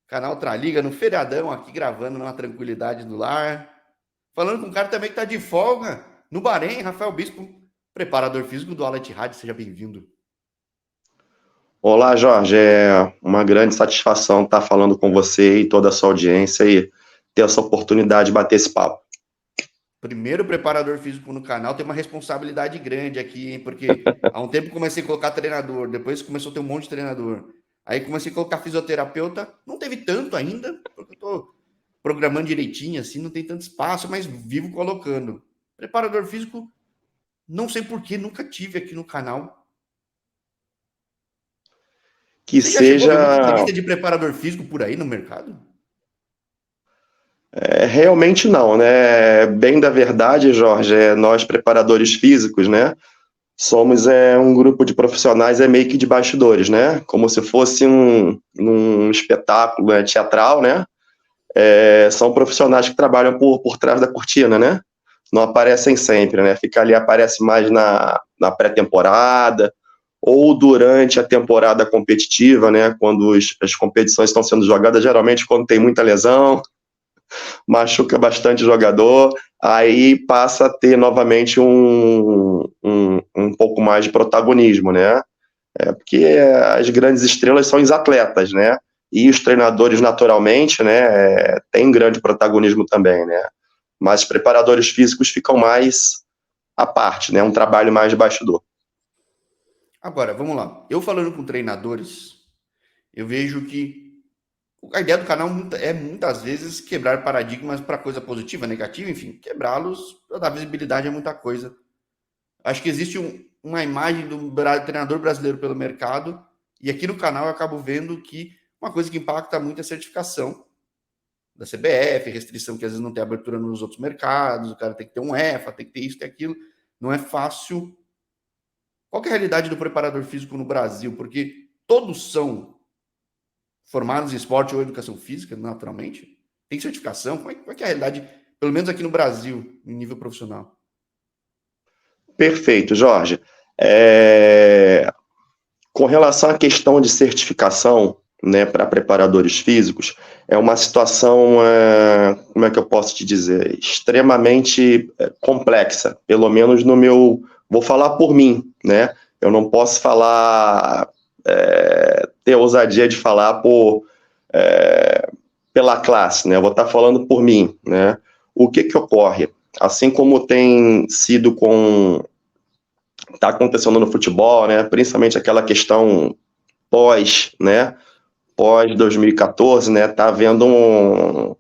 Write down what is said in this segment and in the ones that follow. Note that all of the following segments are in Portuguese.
Canal Traliga no feriadão aqui gravando numa tranquilidade do lar. Falando com um cara também que tá de folga no Bahrein, Rafael Bispo, preparador físico do Al Ittihad. Seja bem-vindo. Olá, Jorge. É uma grande satisfação estar falando com você e toda a sua audiência e ter essa oportunidade de bater esse papo. Primeiro preparador físico no canal, tem uma responsabilidade grande aqui, hein? Porque há um tempo comecei a colocar treinador, depois começou a ter um monte de treinador. Aí comecei a colocar fisioterapeuta, não teve tanto ainda, porque eu tô programando direitinho, assim, não tem tanto espaço, mas vivo colocando. Preparador físico, não sei porquê, nunca tive aqui no canal. Que Você já chegou a ver muita seja. lista de preparador físico por aí no mercado? Realmente não, né? Bem da verdade, Jorge, nós preparadores físicos, né? Somos um grupo de profissionais meio que de bastidores, né? Como se fosse um espetáculo, né, teatral, né? São profissionais que trabalham por trás da cortina, né? Não aparecem sempre, né? Fica ali, aparece mais na pré-temporada ou durante a temporada competitiva, né? Quando as competições estão sendo jogadas, geralmente quando tem muita lesão, machuca bastante jogador, aí passa a ter novamente um pouco mais de protagonismo, né? Porque as grandes estrelas são os atletas, né? E os treinadores, naturalmente, né, têm grande protagonismo também, né? Mas os preparadores físicos ficam mais à parte, né? Um trabalho mais de bastidor. Agora, vamos lá. Eu falando com treinadores, eu vejo que a ideia do canal é muitas vezes quebrar paradigmas para coisa positiva, negativa, enfim, quebrá-los para dar visibilidade a muita coisa. Acho que existe uma imagem do treinador brasileiro pelo mercado, e aqui no canal eu acabo vendo que uma coisa que impacta muito é a certificação da CBF, restrição que às vezes não tem abertura nos outros mercados, o cara tem que ter um EFA, tem que ter isso, tem aquilo. Não é fácil. Qual é a realidade do preparador físico no Brasil? Porque todos são formados em esporte ou educação física, naturalmente. Tem certificação? Como é que é a realidade, pelo menos aqui no Brasil, em nível profissional? Perfeito, Jorge. Com relação à questão de certificação, né, para preparadores físicos, é uma situação, como é que eu posso te dizer, extremamente complexa, pelo menos no meu, vou falar por mim, né, eu não posso falar, ter ousadia de falar pela classe, né, eu vou estar falando por mim, né, o que ocorre? Assim como tem sido está acontecendo no futebol, né? Principalmente aquela questão pós, né? Pós 2014, né? Tá havendo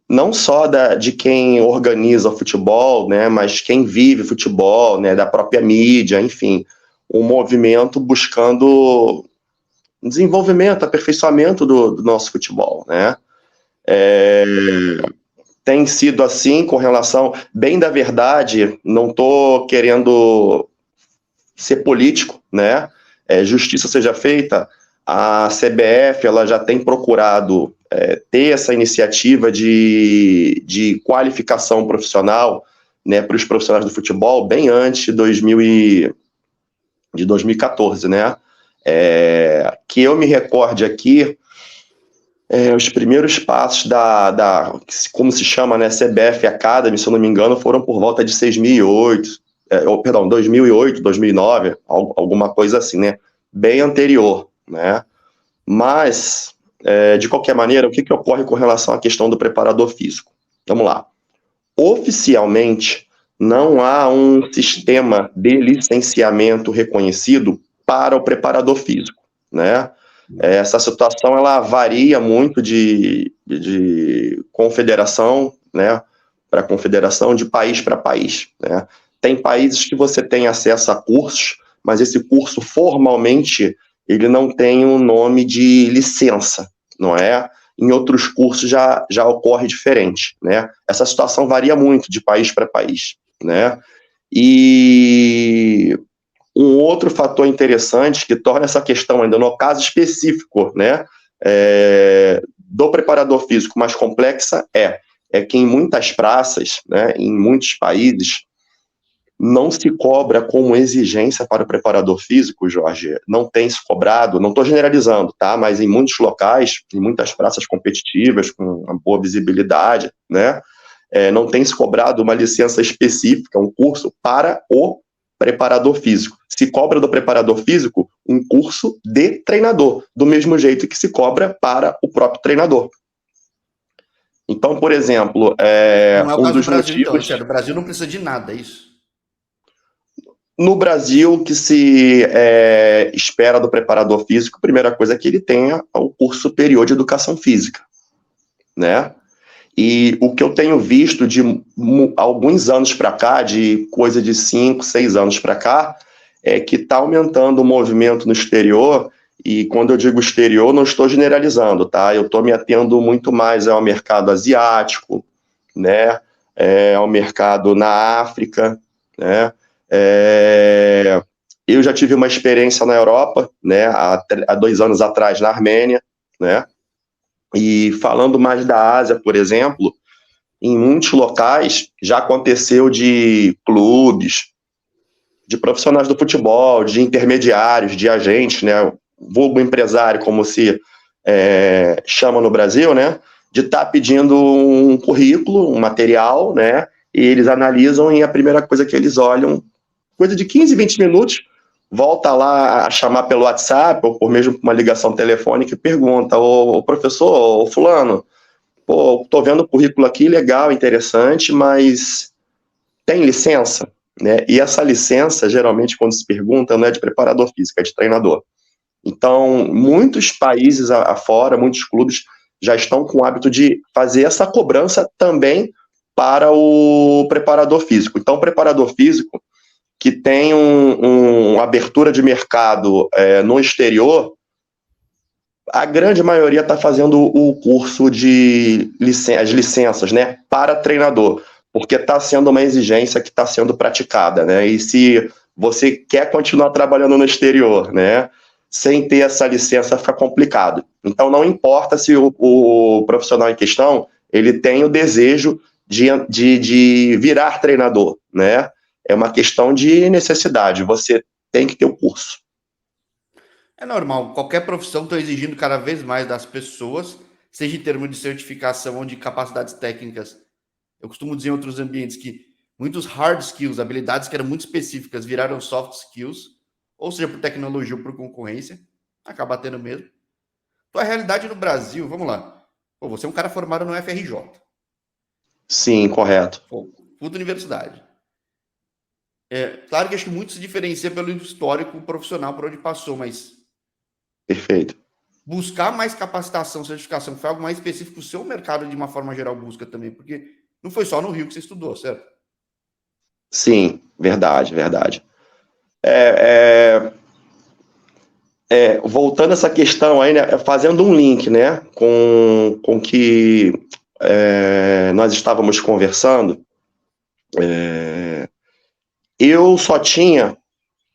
não só de quem organiza o futebol, né? Mas quem vive futebol, né? Da própria mídia, enfim, um movimento buscando desenvolvimento, aperfeiçoamento do nosso futebol, né? Tem sido assim com relação, bem da verdade, não estou querendo ser político, né? Justiça seja feita, a CBF ela já tem procurado ter essa iniciativa de qualificação profissional, né, para os profissionais do futebol bem antes de 2014, né? Que eu me recorde aqui, os primeiros passos como se chama, né, CBF Academy, se eu não me engano, foram por volta de 2008, perdão, 2008, 2009, alguma coisa assim, né? Bem anterior, né? Mas, de qualquer maneira, o que ocorre com relação à questão do preparador físico? Vamos lá. Oficialmente, não há um sistema de licenciamento reconhecido para o preparador físico, né? Essa situação ela varia muito de confederação, né, para confederação, de país para país, né? Tem países que você tem acesso a cursos, mas esse curso formalmente ele não tem um nome de licença, não é? Em outros cursos já ocorre diferente, né? Essa situação varia muito de país para país, né? E um outro fator interessante que torna essa questão, ainda no caso específico, né, do preparador físico mais complexa é que em muitas praças, né, em muitos países, não se cobra como exigência para o preparador físico, Jorge, não tem se cobrado, não estou generalizando, tá? Mas em muitos locais, em muitas praças competitivas, com uma boa visibilidade, né? Não tem se cobrado uma licença específica, um curso para o preparador físico. Se cobra do preparador físico um curso de treinador, do mesmo jeito que se cobra para o próprio treinador. Então, por exemplo, Não é o um caso do dos Brasil, então, motivos... certo? O Brasil não precisa de nada, é isso? No Brasil, o que se espera do preparador físico, a primeira coisa é que ele tenha o curso superior de educação física, né? E o que eu tenho visto de alguns anos para cá, de coisa de 5, 6 anos para cá, é que está aumentando o movimento no exterior, e quando eu digo exterior, não estou generalizando, tá? Eu estou me atendo muito mais ao mercado asiático, né? Ao mercado na África, né? Eu já tive uma experiência na Europa, né? Há 2 anos atrás na Armênia, né? E falando mais da Ásia, por exemplo, em muitos locais já aconteceu de clubes, de profissionais do futebol, de intermediários, de agentes, né? Vulgo empresário, como se chama no Brasil, né? De estar pedindo um currículo, um material, né? E eles analisam e a primeira coisa que eles olham, coisa de 15, 20 minutos, volta lá a chamar pelo WhatsApp ou por mesmo uma ligação telefônica e pergunta: ô professor, ô fulano, pô, tô vendo o currículo aqui, legal, interessante, mas tem licença? Né? E essa licença, geralmente, quando se pergunta, não é de preparador físico, é de treinador. Então, muitos países afora, muitos clubes já estão com o hábito de fazer essa cobrança também para o preparador físico. Então, o preparador físico que tem uma abertura de mercado no exterior, a grande maioria está fazendo o curso de as licenças, né, para treinador, porque está sendo uma exigência que está sendo praticada, né? E se você quer continuar trabalhando no exterior, né, sem ter essa licença, fica complicado. Então, não importa se o profissional em questão ele tem o desejo de virar treinador, né? É uma questão de necessidade. Você tem que ter o curso. É normal, qualquer profissão está exigindo cada vez mais das pessoas, seja em termos de certificação ou de capacidades técnicas. Eu costumo dizer em outros ambientes que muitos hard skills, habilidades que eram muito específicas, viraram soft skills, ou seja, por tecnologia ou por concorrência, acaba tendo mesmo. Então, a realidade no Brasil, vamos lá. Pô, você é um cara formado no FRJ. Sim, correto. Pô, puta universidade. Claro que acho que muito se diferencia pelo histórico profissional por onde passou, mas Perfeito. buscar mais capacitação, certificação, foi algo mais específico, o seu mercado de uma forma geral busca também, porque não foi só no Rio que você estudou, certo? Sim, verdade, verdade. Voltando a essa questão aí, né, fazendo um link, né, com que nós estávamos conversando, eu só tinha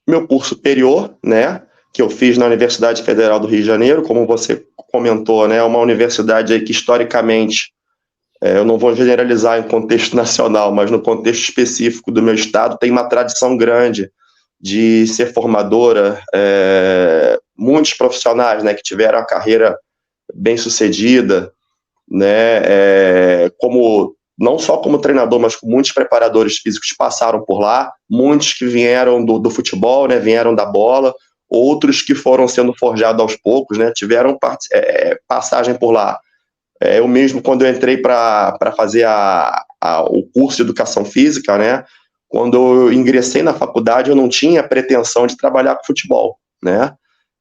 meu curso superior, né, que eu fiz na Universidade Federal do Rio de Janeiro, como você comentou, né, uma universidade aí que historicamente, eu não vou generalizar em contexto nacional, mas no contexto específico do meu estado, tem uma tradição grande de ser formadora, muitos profissionais, né, que tiveram a carreira bem sucedida, né, como não só como treinador, mas com muitos preparadores físicos passaram por lá, muitos que vieram do futebol, né, vieram da bola, outros que foram sendo forjados aos poucos, né, tiveram passagem por lá. Eu mesmo, quando eu entrei para fazer o curso de educação física, né, quando eu ingressei na faculdade, eu não tinha pretensão de trabalhar com futebol, né?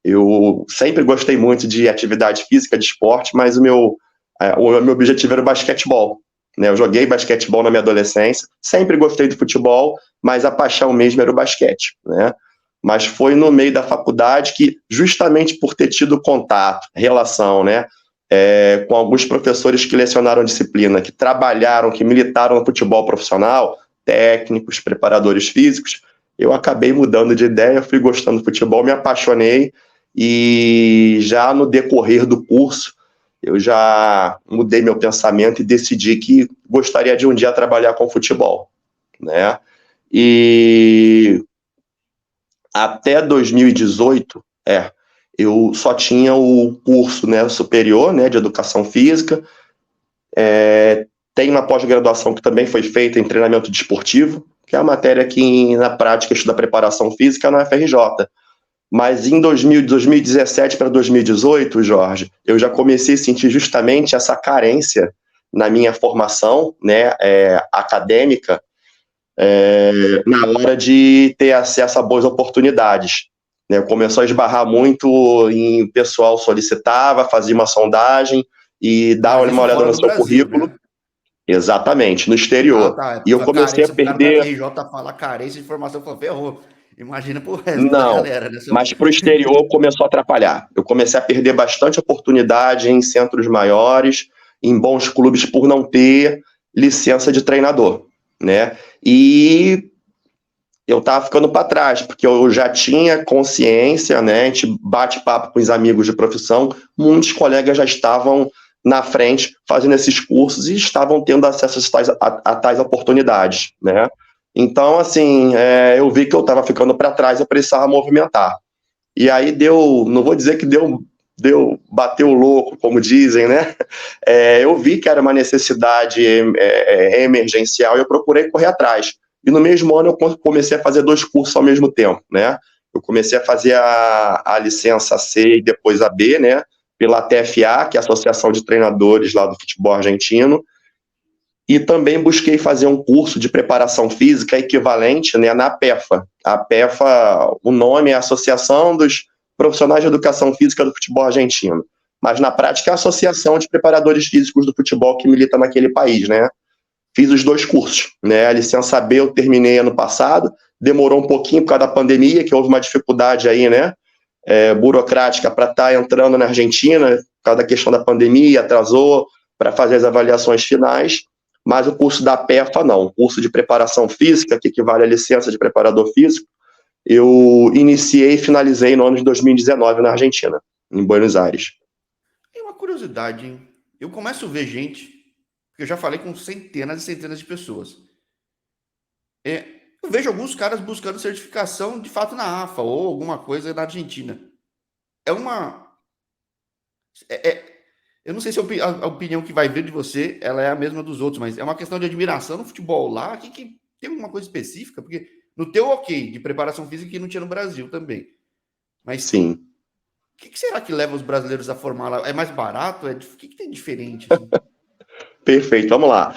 Eu sempre gostei muito de atividade física, de esporte, mas o meu objetivo era o basquetebol, né? Eu joguei basquetebol na minha adolescência, sempre gostei de futebol, mas a paixão mesmo era o basquete, né? Mas foi no meio da faculdade que, justamente por ter tido contato, relação, né, com alguns professores que lecionaram disciplina, que trabalharam, que militaram no futebol profissional, técnicos, preparadores físicos, eu acabei mudando de ideia, fui gostando do futebol, me apaixonei e já no decorrer do curso eu já mudei meu pensamento e decidi que gostaria de um dia trabalhar com futebol, né? E até 2018, eu só tinha o curso, né, superior, né, de educação física. Tem uma pós-graduação que também foi feita em treinamento desportivo, que é a matéria que na prática estuda preparação física na FRJ. Mas em 2017 para 2018, Jorge, eu já comecei a sentir justamente essa carência na minha formação, né, acadêmica, na hora de ter acesso a boas oportunidades. Né? Começou a esbarrar muito em pessoal solicitava, fazia uma sondagem e dava Mas uma isso olhada fora no do seu Brasil, currículo. né? Exatamente, no Ah, exterior. tá. E eu A comecei a carência, o cara da perder. FRJ fala carência de informação, falou, ferrou. Imagina pro resto da Não, galera, né? mas para o exterior começou a atrapalhar. Eu comecei a perder bastante oportunidade em centros maiores, em bons clubes, por não ter licença de treinador, né? E eu estava ficando para trás, porque eu já tinha consciência, né? A gente bate papo com os amigos de profissão, muitos colegas já estavam na frente fazendo esses cursos e estavam tendo acesso a tais oportunidades, né? Então, assim, eu vi que eu estava ficando para trás, eu precisava movimentar. E aí deu, não vou dizer que bateu o louco, como dizem, né? Eu vi que era uma necessidade emergencial e eu procurei correr atrás. E no mesmo ano eu comecei a fazer 2 cursos ao mesmo tempo, né? Eu comecei a fazer a licença C e depois a B, né? Pela TFA, que é a Associação de Treinadores lá do Futebol Argentino, e também busquei fazer um curso de preparação física equivalente, né, na PEFA. A PEFA, o nome é Associação dos Profissionais de Educação Física do Futebol Argentino, mas na prática é a Associação de Preparadores Físicos do Futebol que milita naquele país, né? Fiz os 2 cursos, né? A licença B eu terminei ano passado, demorou um pouquinho por causa da pandemia, que houve uma dificuldade aí, né? Burocrática para estar entrando na Argentina, por causa da questão da pandemia, atrasou para fazer as avaliações finais, mas o curso da PEFA não, o curso de preparação física, que equivale à licença de preparador físico, eu iniciei e finalizei no ano de 2019 na Argentina, em Buenos Aires. Tem uma curiosidade, hein? Eu começo a ver gente, porque eu já falei com centenas e centenas de pessoas. Eu vejo alguns caras buscando certificação de fato na AFA ou alguma coisa na Argentina. É uma. Eu não sei se a opinião que vai vir de você ela é a mesma dos outros, mas é uma questão de admiração no futebol lá. Que tem uma coisa específica? Porque no teu, ok, de preparação física que não tinha no Brasil também. Mas Sim. o que será que leva os brasileiros a formar lá? É mais barato? O que tem diferente? Assim? Perfeito, vamos lá.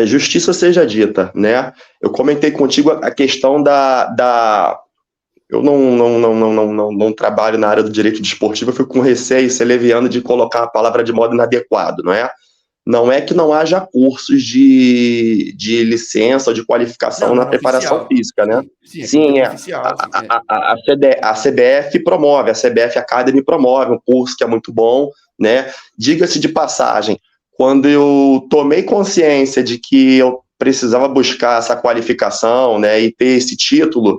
Justiça seja dita, né? Eu comentei contigo a questão eu não trabalho na área do direito desportivo, eu fico com receio, ser leviano de colocar a palavra de modo inadequado, não é? Não é que não haja cursos de licença ou de qualificação Não, na não preparação oficial. física, né? Sim, aquele Sim, tipo é. oficial. Sim, A CBF promove, a CBF Academy promove um curso que é muito bom, né? Diga-se de passagem, quando eu tomei consciência de que eu precisava buscar essa qualificação, né, e ter esse título,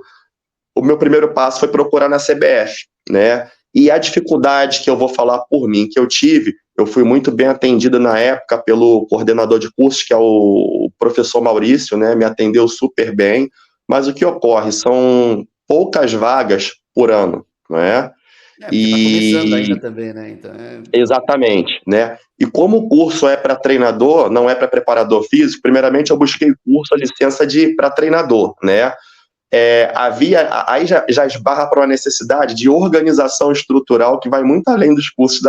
o meu primeiro passo foi procurar na CBF, né? E a dificuldade que eu vou falar por mim, que eu tive, eu fui muito bem atendido na época pelo coordenador de cursos, que é o professor Maurício, né? Me atendeu super bem, mas o que ocorre são poucas vagas por ano, não é? porque está começando ainda E também, né? Então, exatamente, né? E como o curso é para treinador, não é para preparador físico, primeiramente eu busquei curso, a licença de para treinador, né? Aí já esbarra para uma necessidade de organização estrutural que vai muito além dos cursos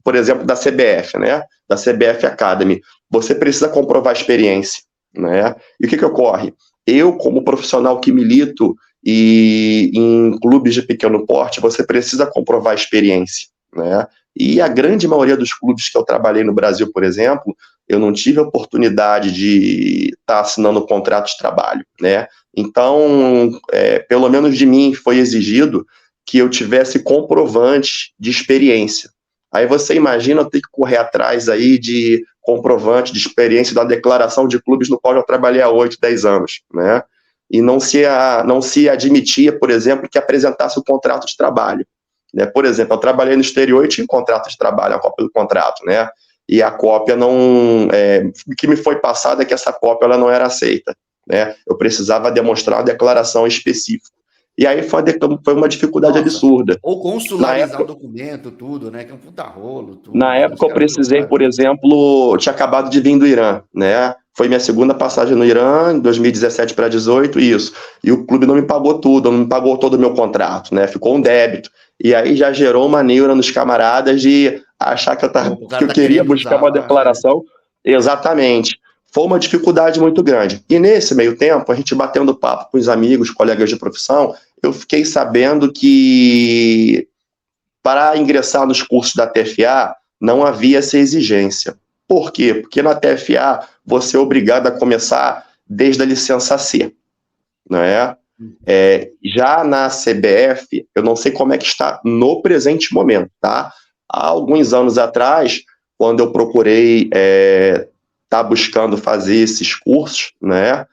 por exemplo, da CBF, né? Da CBF Academy. Você precisa comprovar experiência, né? E o que ocorre? Eu, como profissional que milito em clubes de pequeno porte, você precisa comprovar experiência, né? E a grande maioria dos clubes que eu trabalhei no Brasil, por exemplo, eu não tive a oportunidade de estar assinando um contrato de trabalho, né? Então, pelo menos de mim foi exigido que eu tivesse comprovante de experiência. Aí você imagina eu ter que correr atrás aí de comprovante de experiência da declaração de clubes no qual eu trabalhei há 8, 10 anos, né? E não se admitia, por exemplo, que apresentasse o contrato de trabalho. Né? Por exemplo, eu trabalhei no exterior e tinha um contrato de trabalho, a cópia do contrato, né? E a cópia não... o que me foi passado é que essa cópia ela não era aceita. né? Eu precisava demonstrar uma declaração específica. E aí foi uma dificuldade Nossa. absurda. Ou Na consularizar o época, documento, tudo, né? Que é um puta rolo, tudo. na Né? Os época eu caras precisei, por demoram. exemplo, eu tinha acabado de vir do Irã, né? Foi minha segunda passagem no Irã, em 2017 para 18, isso. E o clube não me pagou tudo, não me pagou todo o meu contrato, né? Ficou um débito. E aí já gerou uma neura nos camaradas de achar que Opa, o que cara eu tá queria querendo buscar usar uma lá. É. declaração. Exatamente. Foi uma dificuldade muito grande. E nesse meio tempo, a gente batendo papo com os amigos, colegas de profissão, eu fiquei sabendo que para ingressar nos cursos da TFA, não havia essa exigência. Por quê? Porque na TFA você é obrigado a começar desde a licença C, não é? Já na CBF, eu não sei como é que está no presente momento, tá? Há alguns anos atrás, quando eu procurei tá buscando fazer esses cursos, né?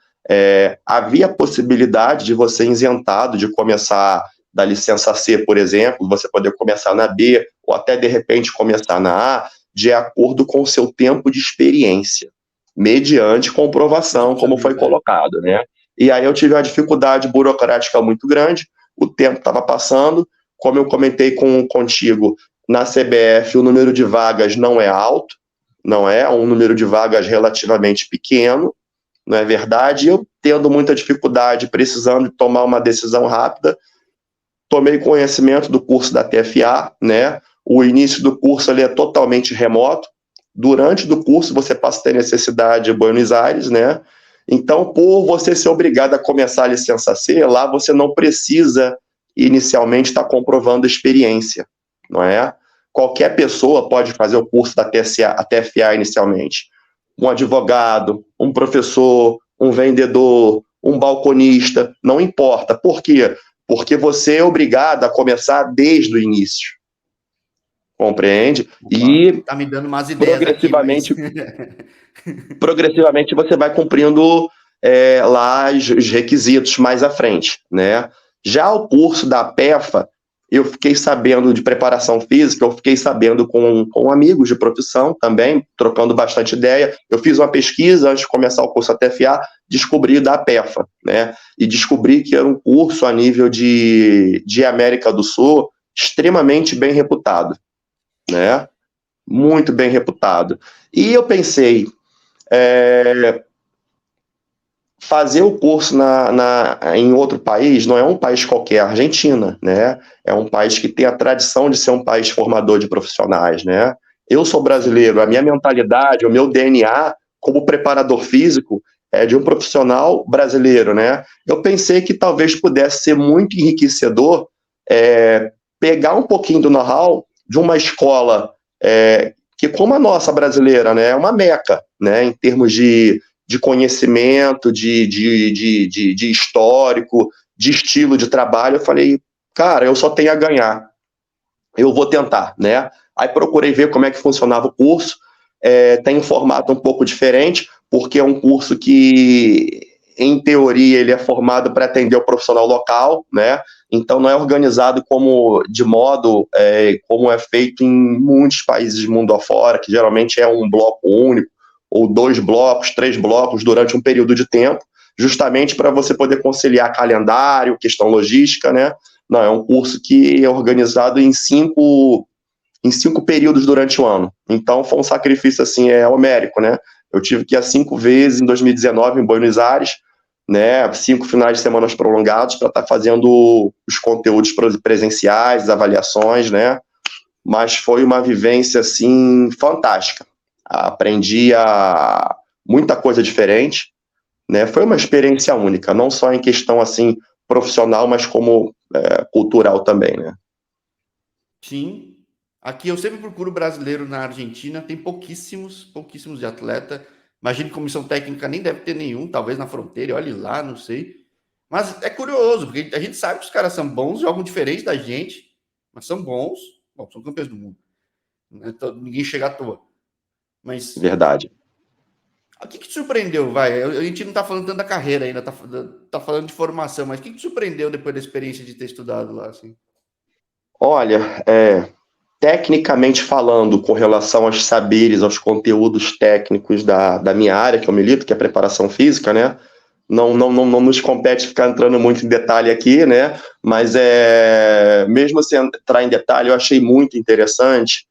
Havia possibilidade de você isentado de começar da licença C, por exemplo, você poder começar na B ou até de repente começar na A, de acordo com o seu tempo de experiência, mediante Isso eu comprovação, não como foi sabia, é. colocado, né? E aí eu tive uma dificuldade burocrática muito grande, o tempo estava passando, como eu comentei contigo, na CBF o número de vagas não é alto, não é um número de vagas relativamente pequeno, não é verdade? Eu tendo muita dificuldade, precisando tomar uma decisão rápida, tomei conhecimento do curso da TFA, né? O início do curso ele é totalmente remoto. Durante do curso você passa a ter necessidade em Buenos Aires, né? Então, por você ser obrigado a começar a licença C, lá você não precisa inicialmente estar comprovando experiência, não é? Qualquer pessoa pode fazer o curso da a TFA inicialmente. Um advogado, um professor, um vendedor, um balconista, não importa. Por quê? Porque você é obrigado a começar desde o início, compreende? Opa, E tá me dando umas ideias aqui, mas. progressivamente, progressivamente você vai cumprindo lá os requisitos mais à frente, né? Já o curso da PEFA, eu fiquei sabendo de preparação física, eu fiquei sabendo com amigos de profissão também, trocando bastante ideia. Eu fiz uma pesquisa antes de começar o curso da TFA, descobri da PEFA, né? E descobri que era um curso a nível de América do Sul extremamente bem reputado, né? Muito bem reputado. E eu pensei, fazer o curso em outro país não é um país qualquer, a Argentina, né? É um país que tem a tradição de ser um país formador de profissionais, né? Eu sou brasileiro, a Sim. minha mentalidade, o meu DNA como preparador físico é de um profissional brasileiro, né? Eu pensei que talvez pudesse ser muito enriquecedor pegar um pouquinho do know-how de uma escola que, como a nossa brasileira, né, é uma meca, né, em termos de conhecimento, de histórico, de estilo de trabalho. Eu falei, cara, eu só tenho a ganhar. Eu vou tentar, né? Aí procurei ver como é que funcionava o curso. Tem um formato um pouco diferente, porque é um curso que, em teoria, ele é formado para atender o profissional local, né? Então não é organizado de modo como é feito em muitos países do mundo afora, que geralmente é um bloco único, ou 2 blocos, 3 blocos durante um período de tempo, justamente para você poder conciliar calendário, questão logística, né? Não, é um curso que é organizado em cinco períodos durante o ano. Então foi um sacrifício assim, homérico, né? Eu tive que ir 5 vezes em 2019 em Buenos Aires, né? 5 finais de semana prolongados para estar fazendo os conteúdos presenciais, as avaliações, né? Mas foi uma vivência assim fantástica. Aprendi muita coisa diferente, né? Foi uma experiência única, não só em questão assim profissional, mas como cultural também, né? Sim. Aqui eu sempre procuro brasileiro na Argentina, tem pouquíssimos, pouquíssimos de atleta. Imagino que comissão técnica nem deve ter nenhum, talvez na fronteira, olhe lá, não sei. Mas é curioso, porque a gente sabe que os caras são bons, jogam diferente da gente, mas são bons. Bom, são campeões do mundo. Né? Então, ninguém chega à toa. Mas Verdade. o que te surpreendeu, vai? A gente não tá falando tanto da carreira ainda, tá falando de formação, mas o que te surpreendeu depois da experiência de ter estudado lá, assim? Olha, tecnicamente falando, com relação aos saberes, aos conteúdos técnicos da minha área, que eu milito, que é a preparação física, né? não nos compete ficar entrando muito em detalhe aqui, né? Mas mesmo sem entrar em detalhe, eu achei muito interessante.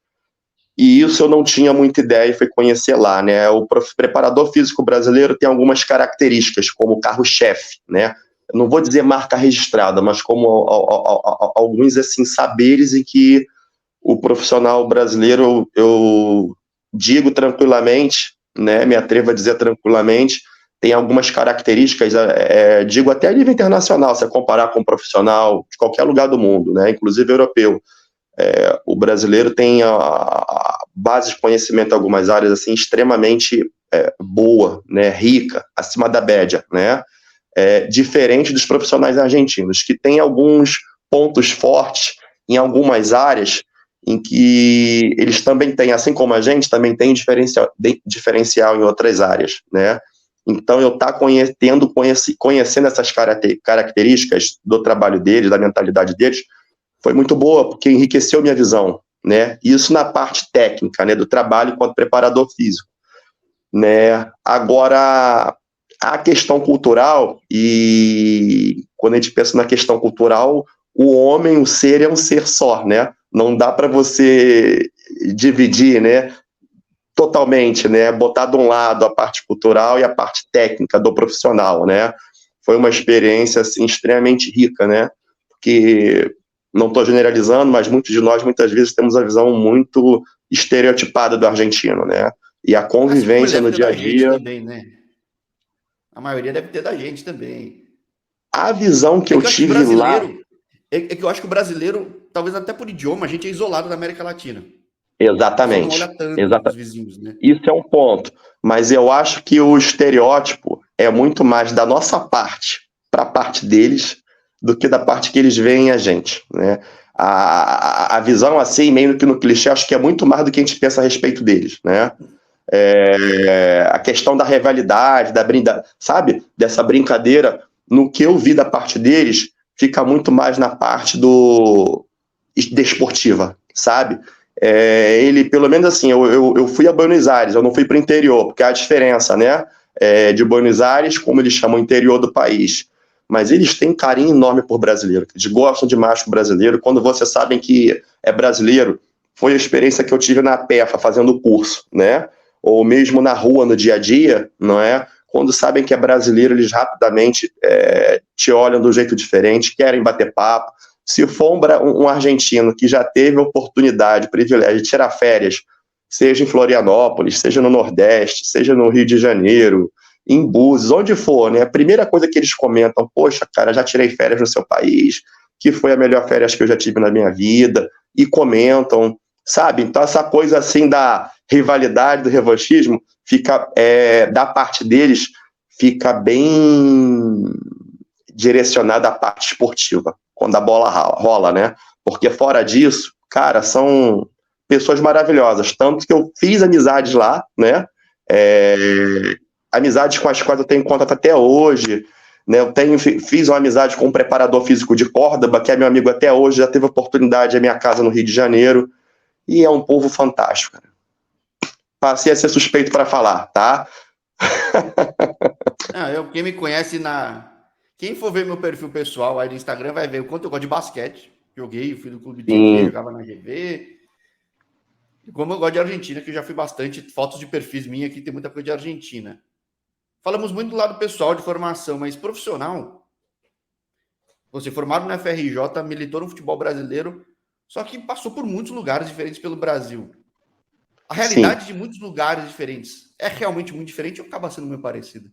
E isso eu não tinha muita ideia e fui conhecer lá, né? O preparador físico brasileiro tem algumas características, como carro-chefe, né? Eu não vou dizer marca registrada, mas como alguns assim saberes em que o profissional brasileiro, eu digo tranquilamente, né? Me atrevo a dizer tranquilamente, tem algumas características, digo até a nível internacional, se comparar com um profissional de qualquer lugar do mundo, né? Inclusive europeu. O brasileiro tem a base de conhecimento em algumas áreas assim extremamente boa, né, rica, acima da média, né, diferente dos profissionais argentinos, que têm alguns pontos fortes em algumas áreas em que eles também têm, assim como a gente, também tem diferencial em outras áreas, né. Então, eu estar conhecendo essas características do trabalho deles, da mentalidade deles, foi muito boa, porque enriqueceu minha visão, né? Isso na parte técnica, né, do trabalho enquanto preparador físico, né? Agora, a questão cultural, e quando a gente pensa na questão cultural, o homem, o ser é um ser só, né? Não dá para você dividir, né, totalmente, né? Botar de um lado a parte cultural e a parte técnica do profissional, né? Foi uma experiência assim extremamente rica, né? Porque não estou generalizando, mas muitos de nós muitas vezes temos a visão muito estereotipada do argentino, né? E a Assim como ele convivência deve no ter dia a da gente dia, também, né? A maioria deve ter da gente também. a visão que É eu que eu acho que o tive lá, brasileiro, é que eu acho que o brasileiro, talvez até por idioma, a gente é isolado da América Latina. O pessoal não olha exatamente, tanto para os vizinhos, né? isso é um ponto, mas eu acho que o estereótipo é muito mais da nossa parte para a parte deles do que da parte que eles veem a gente, né? A visão assim, meio que no clichê, acho que é muito mais do que a gente pensa a respeito deles, né? A questão da rivalidade, sabe? Dessa brincadeira, no que eu vi da parte deles, fica muito mais na parte desportiva, sabe? Ele, pelo menos assim, eu fui a Buenos Aires, eu não fui para o interior, porque há a diferença, né? De Buenos Aires, como eles chamam o interior do país. Mas eles têm um carinho enorme por brasileiro, eles gostam demais do brasileiro. Quando vocês sabem que é brasileiro, foi a experiência que eu tive na PEFA, fazendo o curso, né? Ou mesmo na rua, no dia a dia, não é? Quando sabem que é brasileiro, eles rapidamente te olham do jeito diferente, querem bater papo. Se for um argentino que já teve a oportunidade, o privilégio de tirar férias, seja em Florianópolis, seja no Nordeste, seja no Rio de Janeiro, em Búzios, onde for, né? A primeira coisa que eles comentam, poxa, cara, já tirei férias no seu país, que foi a melhor férias que eu já tive na minha vida, e comentam, sabe? Então essa coisa assim da rivalidade, do revanchismo, fica, da parte deles, fica bem direcionada à parte esportiva, quando a bola rola, né? Porque fora disso, cara, são pessoas maravilhosas, tanto que eu fiz amizades lá, né? Amizades com as quais eu tenho contato até hoje, né? Fiz uma amizade com um preparador físico de Córdoba, que é meu amigo até hoje, já teve oportunidade à minha casa no Rio de Janeiro, e é um povo fantástico, cara. Passei a ser suspeito para falar, tá? Quem me conhece Quem for ver meu perfil pessoal aí no Instagram vai ver o quanto eu gosto de basquete. Joguei, fui do clube GV, Sim. jogava na GV. E como eu gosto de Argentina, que eu já fui bastante, fotos de perfis minha aqui, tem muita coisa de Argentina. Falamos muito do lado pessoal de formação, mas profissional. Você formado na FRJ, militou no futebol brasileiro, só que passou por muitos lugares diferentes pelo Brasil. A Sim. realidade de muitos lugares diferentes é realmente muito diferente ou acaba sendo meio parecida?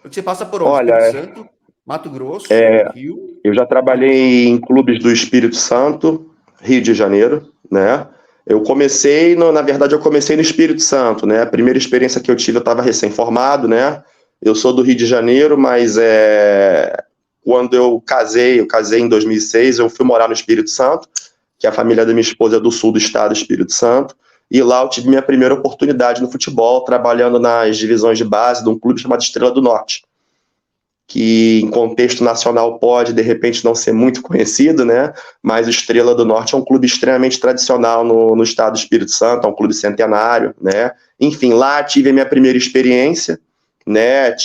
Porque você passa por onde? Espírito Olha, Santo, Mato Grosso, Rio. eu já trabalhei em clubes do Espírito Santo, Rio de Janeiro, né? Na verdade, eu comecei no Espírito Santo, né? A primeira experiência que eu tive, eu estava recém-formado, né? Eu sou do Rio de Janeiro, mas quando eu casei em 2006, eu fui morar no Espírito Santo, que a família da minha esposa é do sul do estado do Espírito Santo, e lá eu tive minha primeira oportunidade no futebol, trabalhando nas divisões de base de um clube chamado Estrela do Norte, que em contexto nacional pode, de repente, não ser muito conhecido, né? Mas o Estrela do Norte é um clube extremamente tradicional no estado do Espírito Santo, é um clube centenário, né? Enfim, lá tive a minha primeira experiência, né?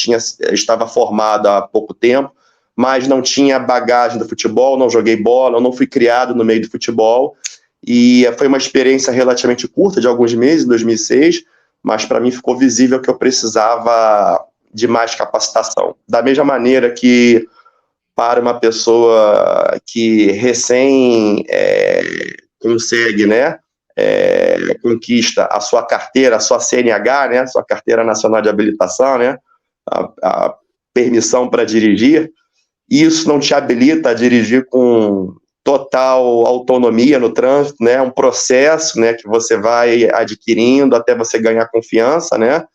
Estava formado há pouco tempo, mas não tinha bagagem do futebol, não joguei bola, eu não fui criado no meio do futebol. E foi uma experiência relativamente curta, de alguns meses, em 2006, mas para mim ficou visível que eu precisava de mais capacitação. Da mesma maneira que para uma pessoa que recém consegue, né, conquista a sua carteira, a sua CNH, né, a sua carteira nacional de habilitação, né, a permissão para dirigir, isso não te habilita a dirigir com total autonomia no trânsito, né, um processo, né, que você vai adquirindo até você ganhar confiança, né.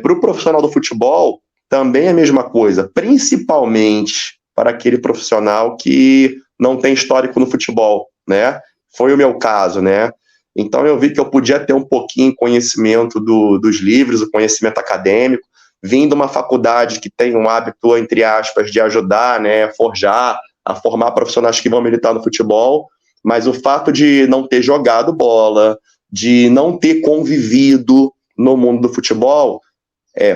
Para o profissional do futebol, também é a mesma coisa, principalmente para aquele profissional que não tem histórico no futebol, né? Foi o meu caso, né? Então eu vi que eu podia ter um pouquinho de conhecimento dos livros, o conhecimento acadêmico, vindo de uma faculdade que tem um hábito, entre aspas, de ajudar, né, forjar, a formar profissionais que vão militar no futebol, mas o fato de não ter jogado bola, de não ter convivido no mundo do futebol,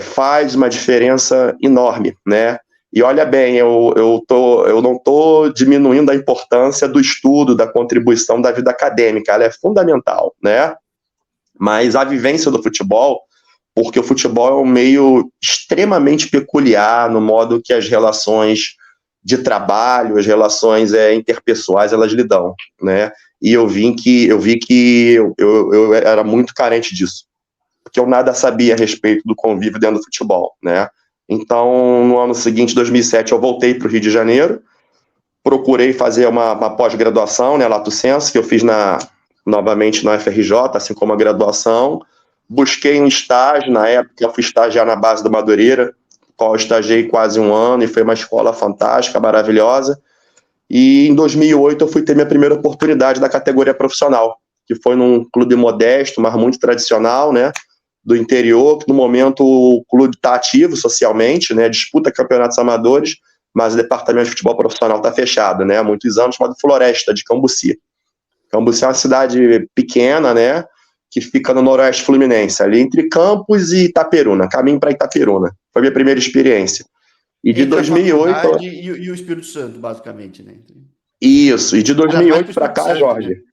faz uma diferença enorme, né? E olha bem, eu não estou diminuindo a importância do estudo, da contribuição da vida acadêmica, ela é fundamental, né? Mas a vivência do futebol, porque o futebol é um meio extremamente peculiar no modo que as relações de trabalho, as relações interpessoais, elas lidam, né? E eu vi que eu era muito carente disso, porque eu nada sabia a respeito do convívio dentro do futebol, né? Então, no ano seguinte, 2007, eu voltei para o Rio de Janeiro, procurei fazer uma pós-graduação, né, Lato Sensu, que eu fiz novamente na UFRJ, assim como a graduação. Busquei um estágio, na época eu fui estagiar na base do Madureira, qual eu estagiei quase um ano, e foi uma escola fantástica, maravilhosa. E em 2008 eu fui ter minha primeira oportunidade da categoria profissional, que foi num clube modesto, mas muito tradicional, né, do interior, que no momento o clube está ativo socialmente, né, disputa campeonatos amadores, mas o departamento de futebol profissional está fechado, né, há muitos anos, chamado Floresta, de Cambuci. Cambuci é uma cidade pequena, né, que fica no noroeste fluminense, ali entre Campos e Itaperuna, caminho para Itaperuna. Foi a minha primeira experiência. E de Entre a 2008... faculdade e o Espírito Santo, basicamente, né? Isso, e de Aliás, mais para o 2008 para Espírito cá, Santo, né? Jorge,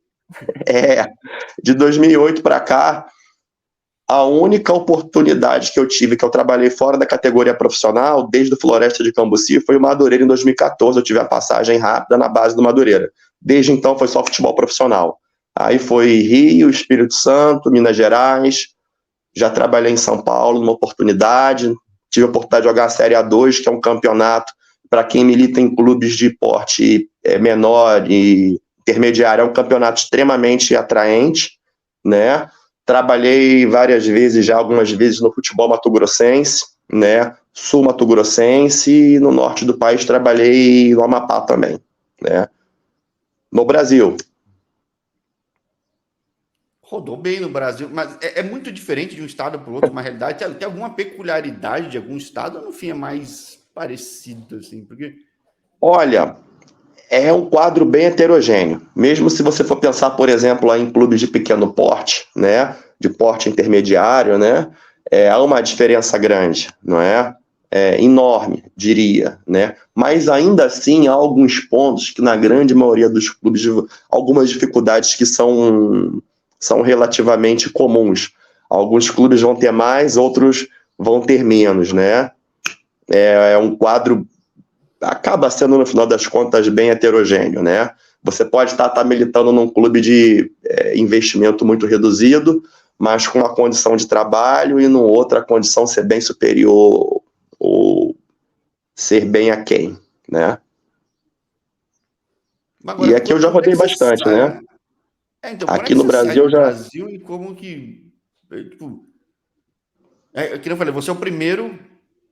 de 2008 para cá, a única oportunidade que eu tive, que eu trabalhei fora da categoria profissional, desde o Floresta de Cambuci, foi o Madureira em 2014. Eu tive a passagem rápida na base do Madureira. Desde então foi só futebol profissional. Aí foi Rio, Espírito Santo, Minas Gerais. Já trabalhei em São Paulo numa oportunidade. Tive a oportunidade de jogar a Série A2, que é um campeonato para quem milita em clubes de porte menor e intermediário. É um campeonato extremamente atraente, né? Trabalhei várias vezes, já algumas vezes, no futebol mato-grossense, né? Sul mato-grossense, e no norte do país trabalhei no Amapá também, né? No Brasil. Rodou bem no Brasil, mas é muito diferente de um estado para o outro, uma realidade. Tem alguma peculiaridade de algum estado, ou no fim é mais parecido, assim? Porque Olha, é um quadro bem heterogêneo. Mesmo se você for pensar, por exemplo, lá em clubes de pequeno porte, né? De porte intermediário, né? Há uma diferença grande, não é? Enorme, diria, né? Mas ainda assim há alguns pontos que na grande maioria dos clubes, algumas dificuldades que são relativamente comuns. Alguns clubes vão ter mais, outros vão ter menos, né? É um quadro, acaba sendo, no final das contas, bem heterogêneo, né? Você pode estar militando num clube de investimento muito reduzido, mas com uma condição de trabalho, e numa outra condição ser bem superior ou ser bem aquém, né? agora, E aqui eu já quando é rodei que você bastante, né? sai? Então, quando é Aqui que no você sai Brasil do eu já... Brasil e como que, tipo, que eu falei, você é o primeiro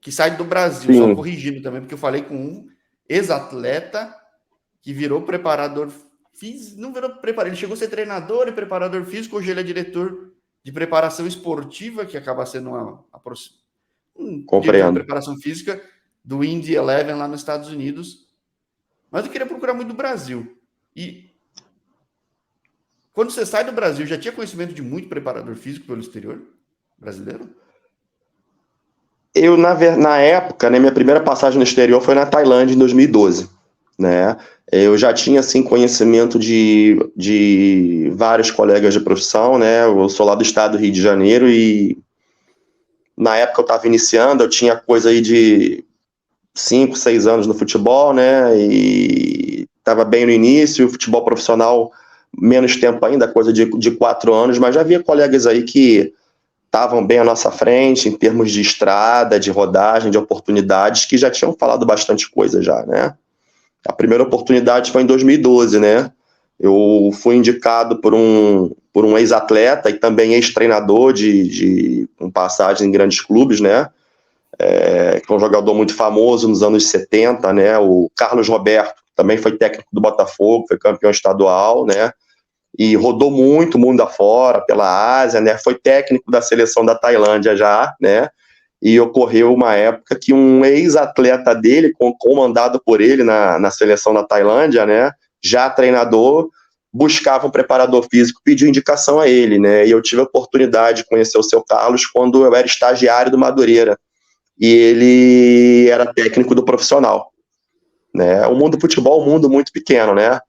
que sai do Brasil, só Sim, corrigindo também, porque eu falei com um ex-atleta que virou preparador físico, não virou preparador, ele chegou a ser treinador e preparador físico, hoje ele é diretor de preparação esportiva, que acaba sendo um diretor de compreendo. preparação física do Indy Eleven lá nos Estados Unidos. Mas eu queria procurar muito do Brasil. E quando você sai do Brasil, já tinha conhecimento de muito preparador físico pelo exterior brasileiro? Na época, né, minha primeira passagem no exterior foi na Tailândia em 2012, né? Eu já tinha, assim, conhecimento de vários colegas de profissão, né? Eu sou lá do estado do Rio de Janeiro e na época eu estava iniciando, eu tinha coisa aí de 5, 6 anos no futebol, né? E estava bem no início, futebol profissional menos tempo ainda, coisa de 4 anos, mas já havia colegas aí que estavam bem à nossa frente em termos de estrada, de rodagem, de oportunidades, que já tinham falado bastante coisa já, né? A primeira oportunidade foi em 2012, né? Eu fui indicado por um ex-atleta e também ex-treinador com passagem em grandes clubes, né? Que é um jogador muito famoso nos anos 70, né? O Carlos Roberto, também foi técnico do Botafogo, foi campeão estadual, né? E rodou muito mundo afora, pela Ásia, né? Foi técnico da seleção da Tailândia já, né? E ocorreu uma época que um ex-atleta dele, comandado por ele na seleção da Tailândia, né? Já treinador, buscava um preparador físico, pediu indicação a ele, né? E eu tive a oportunidade de conhecer o seu Carlos quando eu era estagiário do Madureira. E ele era técnico do profissional, né? O mundo do futebol é um mundo muito pequeno, né?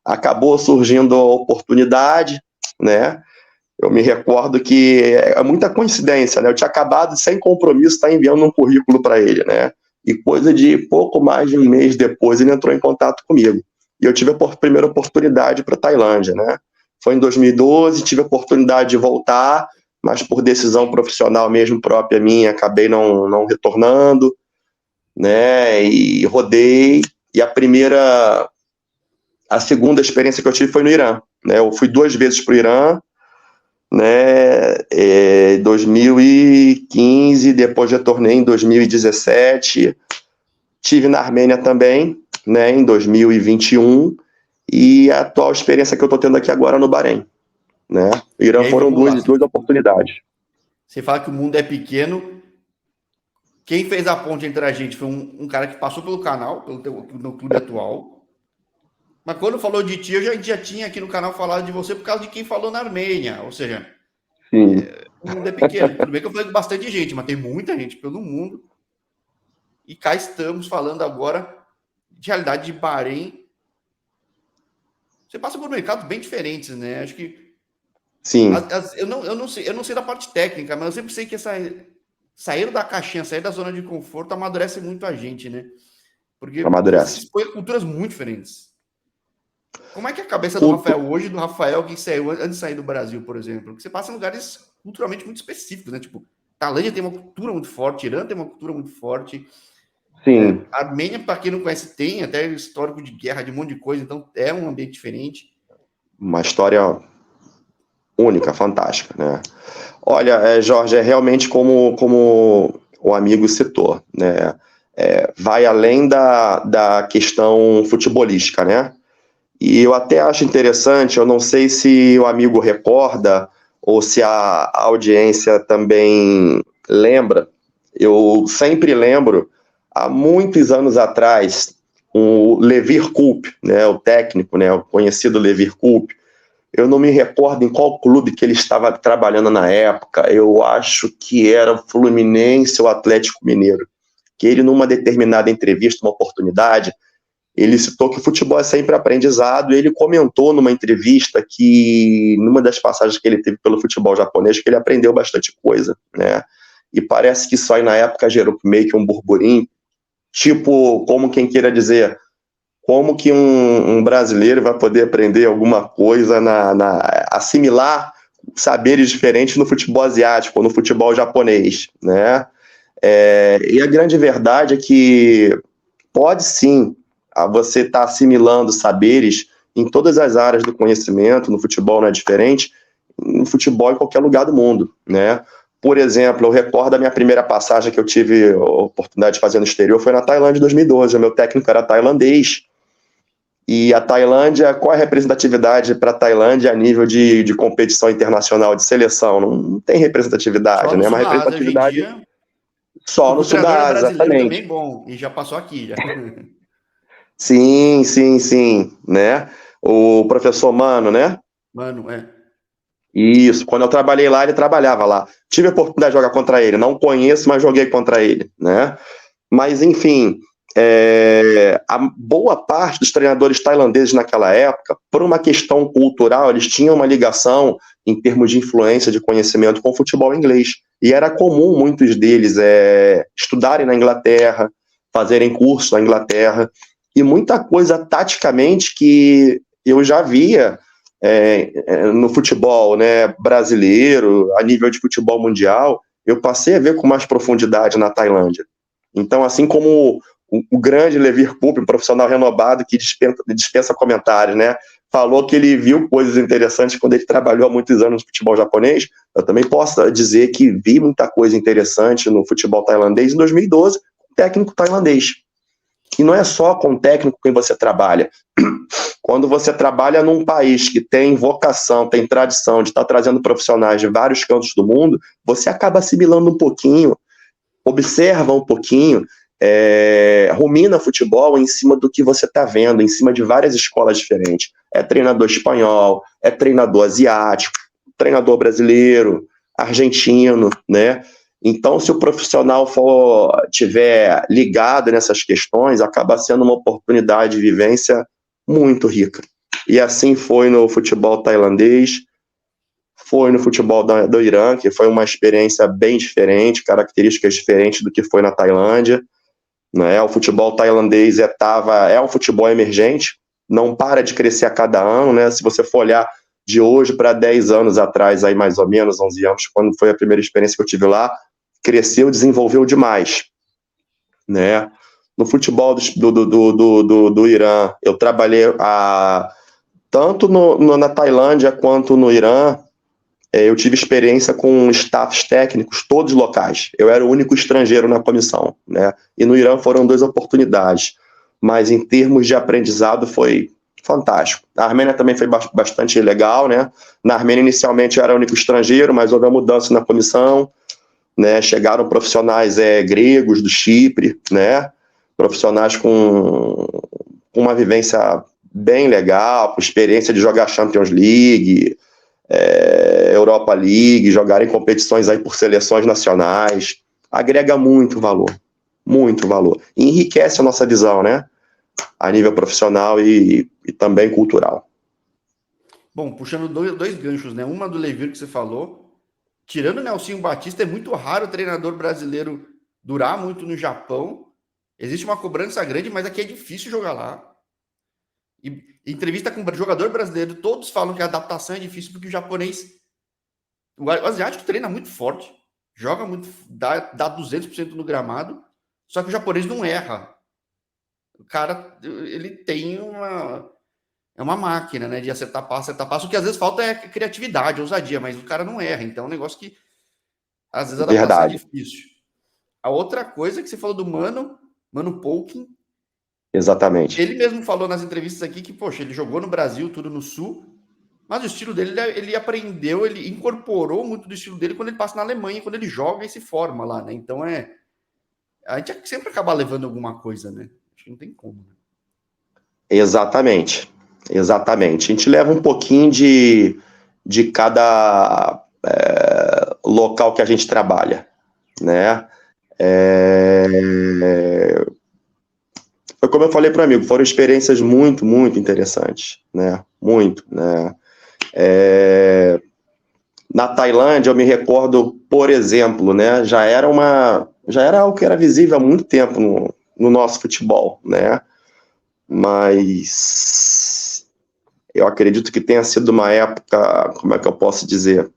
Acabou surgindo a oportunidade, né? Eu me recordo que é muita coincidência, né? Eu tinha acabado, sem compromisso, estar enviando um currículo para ele, né? E coisa de pouco mais de um mês depois, ele entrou em contato comigo. E eu tive a primeira oportunidade para a Tailândia, né? Foi em 2012, tive a oportunidade de voltar, mas por decisão profissional mesmo própria minha, acabei não retornando, né? E rodei. E a segunda experiência que eu tive foi no Irã, né? Eu fui 2 vezes para o Irã, né? 2015, depois retornei em 2017, tive na Armênia também, né? Em 2021 e a atual experiência que eu estou tendo aqui agora no Bahrein, né? O E Irã aí, foram vamos lá. duas oportunidades. Você fala que o mundo é pequeno. Quem fez a ponte entre a gente foi um cara que passou pelo canal, no clube atual. Mas quando falou de ti, eu já tinha aqui no canal falado de você por causa de quem falou na Armênia. Ou seja, Sim, o mundo é pequeno. Tudo bem que eu falei com bastante gente, mas tem muita gente pelo mundo. E cá estamos falando agora de realidade de Bahrein. Você passa por mercados bem diferentes, né? Acho que sim, eu não sei da parte técnica, mas eu sempre sei que sair da caixinha, sair da zona de conforto amadurece muito a gente, né? Porque você se amadurece. expõe a culturas muito diferentes. Como é que é a cabeça do Culto, Rafael hoje, do Rafael que saiu antes de sair do Brasil, por exemplo? Porque você passa em lugares culturalmente muito específicos, né? Tipo, Tailândia tem uma cultura muito forte, Irã tem uma cultura muito forte, sim, Armênia, para quem não conhece, tem até histórico de guerra, de um monte de coisa, então é um ambiente diferente. uma história única, fantástica, né? Olha, Jorge, é realmente como o amigo citou, né? Vai além da questão futebolística, né? E eu até acho interessante, eu não sei se o amigo recorda ou se a audiência também lembra, eu sempre lembro, há muitos anos atrás, o Levir Coupe, né, o técnico, né, o conhecido Levir Coupe, eu não me recordo em qual clube que ele estava trabalhando na época, eu acho que era o Fluminense ou Atlético Mineiro, que ele numa determinada entrevista, uma oportunidade, ele citou que o futebol é sempre aprendizado e ele comentou numa entrevista que, numa das passagens que ele teve pelo futebol japonês, que ele aprendeu bastante coisa, né? E parece que isso aí na época gerou meio que um burburinho, tipo, como quem queira dizer, como que um brasileiro vai poder aprender alguma coisa, assimilar saberes diferentes no futebol asiático, ou no futebol japonês, né? E a grande verdade é que pode sim você estar assimilando saberes em todas as áreas do conhecimento, no futebol não é diferente, no futebol em qualquer lugar do mundo, né? Por exemplo, eu recordo a minha primeira passagem que eu tive a oportunidade de fazer no exterior foi na Tailândia em 2012. O meu técnico era tailandês. E a Tailândia, qual é a representatividade para a Tailândia a nível de competição internacional de seleção? Não tem Só representatividade, no né? É uma sul da Ásia hoje em representatividade dia. só Porque no o sul treinador é da Ásia, brasileiro exatamente. também, bom, e já passou aqui. Já. Sim, sim, sim, né? O professor Mano, né? Mano, é. Isso, quando eu trabalhei lá, ele trabalhava lá. Tive a oportunidade de jogar contra ele, não conheço, mas joguei contra ele, né? Mas, enfim, a boa parte dos treinadores tailandeses naquela época, por uma questão cultural, eles tinham uma ligação em termos de influência, de conhecimento com o futebol inglês. E era comum muitos deles estudarem na Inglaterra, fazerem curso na Inglaterra, e muita coisa taticamente que eu já via no futebol, né, brasileiro, a nível de futebol mundial, eu passei a ver com mais profundidade na Tailândia. Então, assim como o grande Levir Coupe, um profissional renomado que dispensa comentários, né, falou que ele viu coisas interessantes quando ele trabalhou há muitos anos no futebol japonês, eu também posso dizer que vi muita coisa interessante no futebol tailandês em 2012, com o técnico tailandês. E não é só com o técnico com quem você trabalha. Quando você trabalha num país que tem vocação, tem tradição de estar trazendo profissionais de vários cantos do mundo, você acaba assimilando um pouquinho, observa um pouquinho, rumina futebol em cima do que você está vendo, em cima de várias escolas diferentes. É treinador espanhol, é treinador asiático, treinador brasileiro, argentino, né? Então, se o profissional tiver ligado nessas questões, acaba sendo uma oportunidade de vivência muito rica. E assim foi no futebol tailandês, foi no futebol do Irã, que foi uma experiência bem diferente, características diferentes do que foi na Tailândia. Né? O futebol tailandês é um futebol emergente, não para de crescer a cada ano. Né? Se você for olhar de hoje para 10 anos atrás, aí mais ou menos, 11 anos, quando foi a primeira experiência que eu tive lá, cresceu, desenvolveu demais. Né? No futebol do Irã, eu trabalhei tanto na Tailândia quanto no Irã, eu tive experiência com staffs técnicos, todos locais. Eu era o único estrangeiro na comissão. Né? E no Irã foram 2 oportunidades. Mas em termos de aprendizado foi fantástico. A Armênia também foi bastante legal. Né? Na Armênia, inicialmente, eu era o único estrangeiro, mas houve uma mudança na comissão. Né? Chegaram profissionais gregos do Chipre, né? Profissionais com uma vivência bem legal, com experiência de jogar Champions League, Europa League, jogar em competições aí por seleções nacionais. Agrega muito valor, muito valor. E enriquece a nossa visão, né? A nível profissional e também cultural. Bom, puxando dois ganchos, né? Uma do Levir que você falou. Tirando o Nelsinho Batista, é muito raro o treinador brasileiro durar muito no Japão. Existe uma cobrança grande, mas aqui é difícil jogar lá. E entrevista com jogador brasileiro, todos falam que a adaptação é difícil porque o japonês, o asiático treina muito forte, joga muito, dá 200% no gramado, só que o japonês não erra. O cara, ele tem uma máquina, né, de acertar passo. O que às vezes falta é criatividade, ousadia, mas o cara não erra. Então é um negócio que às vezes a adaptação é difícil. A outra coisa que você falou do Mano Pouquin. Exatamente. Ele mesmo falou nas entrevistas aqui que, poxa, ele jogou no Brasil, tudo no Sul, mas o estilo dele, ele aprendeu, ele incorporou muito do estilo dele quando ele passa na Alemanha, quando ele joga e se forma lá, né? Então a gente sempre acaba levando alguma coisa, né? Acho que não tem como. Né? Exatamente. Exatamente. A gente leva um pouquinho de cada local que a gente trabalha, né? Foi como eu falei para o amigo, foram experiências muito, muito interessantes, né? Muito, né? Na Tailândia, eu me recordo, por exemplo, né? Já era algo que era visível há muito tempo no nosso futebol, né? Mas eu acredito que tenha sido uma época, como é que eu posso dizer?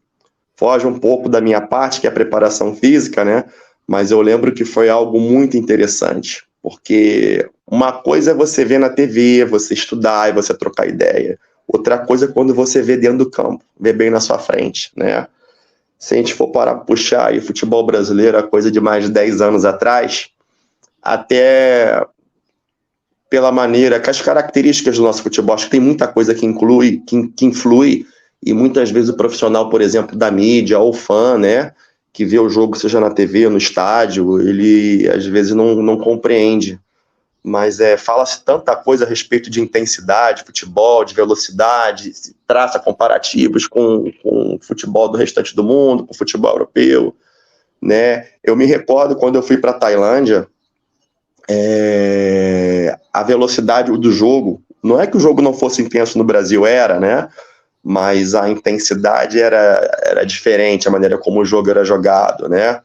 Foge um pouco da minha parte, que é a preparação física, né? Mas eu lembro que foi algo muito interessante, porque uma coisa é você ver na TV, você estudar e você trocar ideia. Outra coisa é quando você vê dentro do campo, vê bem na sua frente, né? Se a gente for parar para puxar aí, futebol brasileiro, a coisa de mais de 10 anos atrás, até pela maneira, que as características do nosso futebol, acho que tem muita coisa que influi, e muitas vezes o profissional, por exemplo, da mídia ou fã, né, que vê o jogo, seja na TV ou no estádio, ele às vezes não compreende mas fala-se tanta coisa a respeito de intensidade, futebol, de velocidade, se traça comparativos com o futebol do restante do mundo, com o futebol europeu, né? Eu me recordo quando eu fui para a Tailândia, a velocidade do jogo, não é que o jogo não fosse intenso no Brasil, era, né? Mas a intensidade era diferente, a maneira como o jogo era jogado, né?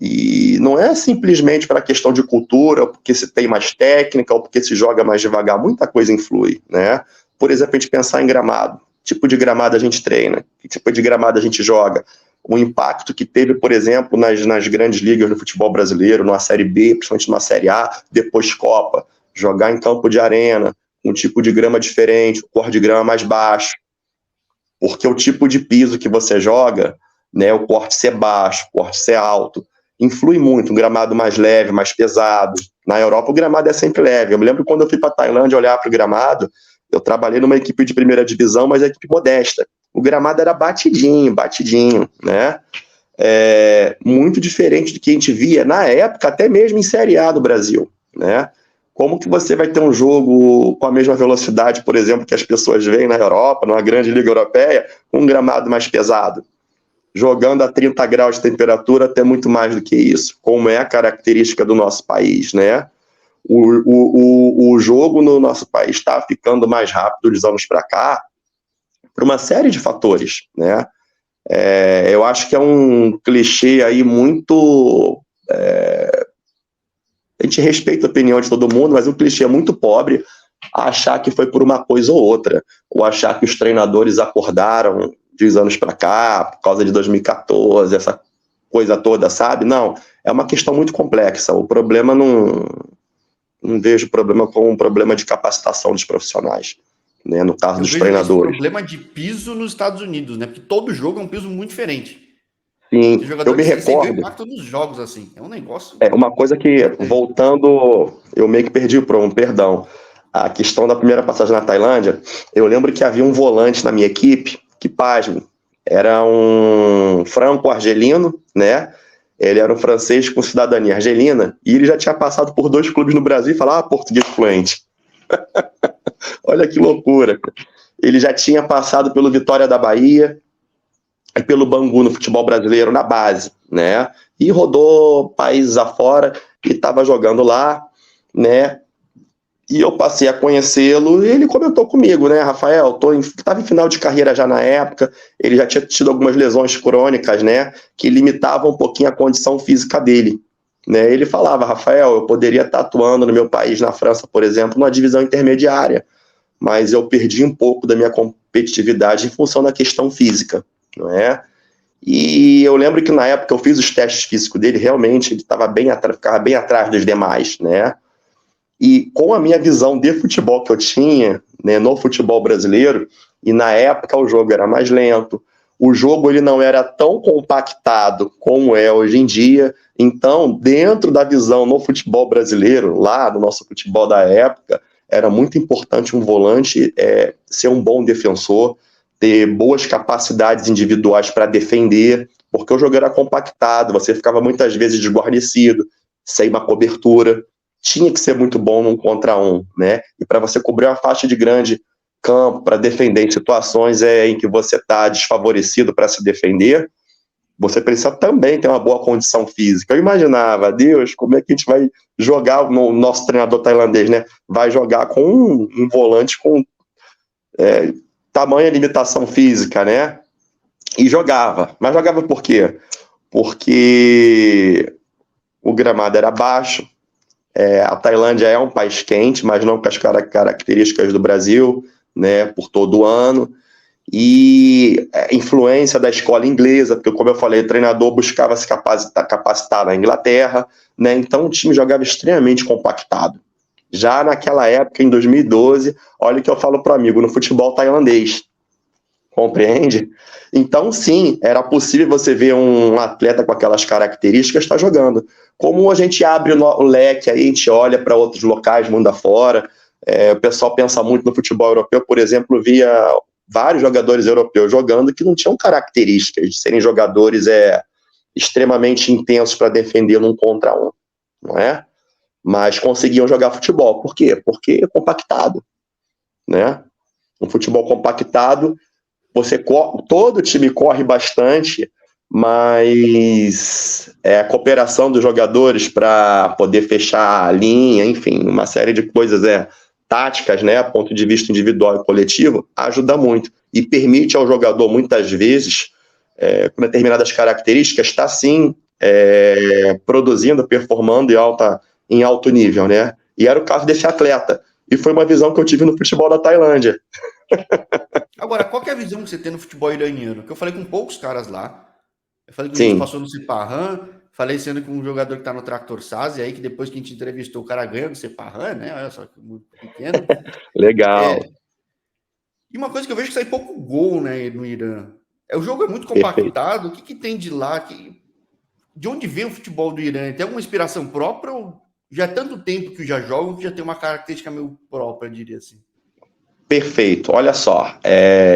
E não é simplesmente para questão de cultura, ou porque se tem mais técnica, ou porque se joga mais devagar, muita coisa influi, né? Por exemplo, a gente pensar em gramado, que tipo de gramado a gente treina, que tipo de gramado a gente joga, o impacto que teve, por exemplo, nas grandes ligas do futebol brasileiro, numa Série B, principalmente numa Série A, depois Copa, jogar em campo de arena, um tipo de grama diferente, o cor de grama mais baixo, porque o tipo de piso que você joga, né, o corte ser baixo, o corte ser alto, influi muito, um gramado mais leve, mais pesado. Na Europa o gramado é sempre leve. Eu me lembro quando eu fui para a Tailândia olhar para o gramado, eu trabalhei numa equipe de primeira divisão, mas a equipe modesta. O gramado era batidinho, batidinho, né? Muito diferente do que a gente via na época, até mesmo em Série A do Brasil, né? Como que você vai ter um jogo com a mesma velocidade, por exemplo, que as pessoas veem na Europa, numa grande liga europeia, com um gramado mais pesado? Jogando a 30 graus de temperatura, até muito mais do que isso, como é a característica do nosso país, né? O jogo no nosso país está ficando mais rápido de anos para cá, por uma série de fatores, né? Eu acho que é um clichê aí muito... a gente respeita a opinião de todo mundo, mas um clichê muito pobre achar que foi por uma coisa ou outra, ou achar que os treinadores acordaram de uns anos para cá, por causa de 2014, essa coisa toda, sabe? Não, é uma questão muito complexa. O problema não vejo o problema como um problema de capacitação dos profissionais, né? No caso Eu dos vejo esse treinadores. problema de piso nos Estados Unidos, né? Porque todo jogo é um piso muito diferente. Os Sim, eu me jogadores, você vê o recordo, impacto nos jogos, assim. É um negócio uma coisa que, gigantesco. voltando, eu meio que perdi o perdão, a questão da primeira passagem na Tailândia, eu lembro que havia um volante na minha equipe, que, pasme, era um franco-argelino, né? Ele era um francês com cidadania argelina, e ele já tinha passado por 2 clubes no Brasil e falava português fluente. Olha que loucura. Ele já tinha passado pelo Vitória da Bahia e pelo Bangu no futebol brasileiro na base, né? E rodou países afora e estava jogando lá, né? E eu passei a conhecê-lo e ele comentou comigo, né, Rafael, estava em final de carreira já na época, ele já tinha tido algumas lesões crônicas, né, que limitavam um pouquinho a condição física dele. Né? Ele falava, Rafael, eu poderia estar atuando no meu país, na França, por exemplo, numa divisão intermediária, mas eu perdi um pouco da minha competitividade em função da questão física, não é? E eu lembro que na época eu fiz os testes físicos dele, realmente ele ficava bem atrás dos demais, né? E com a minha visão de futebol que eu tinha, né, no futebol brasileiro, e na época o jogo era mais lento, o jogo ele não era tão compactado como é hoje em dia, então dentro da visão no futebol brasileiro, lá no nosso futebol da época, era muito importante um volante ser um bom defensor, ter boas capacidades individuais para defender, porque o jogo era compactado, você ficava muitas vezes desguarnecido, sem uma cobertura, tinha que ser muito bom num contra um, né? E para você cobrir uma faixa de grande campo para defender em situações em que você está desfavorecido para se defender, você precisa também ter uma boa condição física. Eu imaginava, Deus, como é que a gente vai jogar, o nosso treinador tailandês, né? Vai jogar com um volante com tamanha limitação física, né? E jogava. Mas jogava por quê? Porque o gramado era baixo, a Tailândia é um país quente, mas não com as características do Brasil, né, por todo o ano. E influência da escola inglesa, porque, como eu falei, o treinador buscava se capacitar na Inglaterra, né, então o time jogava extremamente compactado. Já naquela época, em 2012, olha o que eu falo para o amigo, no futebol tailandês. Compreende? Então, sim, era possível você ver um atleta com aquelas características estar jogando. Como a gente abre o leque, aí a gente olha para outros locais, mundo afora, o pessoal pensa muito no futebol europeu, por exemplo, via vários jogadores europeus jogando que não tinham características de serem jogadores extremamente intensos para defender num contra um, não é? mas conseguiam jogar futebol. Por quê? Porque é compactado, né? Um futebol compactado, todo time corre bastante, mas a cooperação dos jogadores para poder fechar a linha, enfim, uma série de coisas táticas, né, ponto de vista individual e coletivo, ajuda muito e permite ao jogador, muitas vezes, com determinadas características, estar sim produzindo, performando em alto nível, né? E era o caso desse atleta. E foi uma visão que eu tive no futebol da Tailândia. Agora, qual que é a visão que você tem no futebol iraniano? Que eu falei com poucos caras lá. Eu falei com gente que Sim, passou no Sepahan, falei sendo com um jogador que tá no Tractor Saz, e aí que depois que a gente entrevistou o cara ganha no Sepahan, né? Olha só que muito pequeno. legal, E uma coisa que eu vejo que sai pouco gol, né, no Irã. O jogo é muito perfeito. compactado. O que, que tem de lá? De onde vem o futebol do Irã? Tem alguma inspiração própria ou já é tanto tempo que já jogam que já tem uma característica meio própria, eu diria assim? Perfeito. Olha só,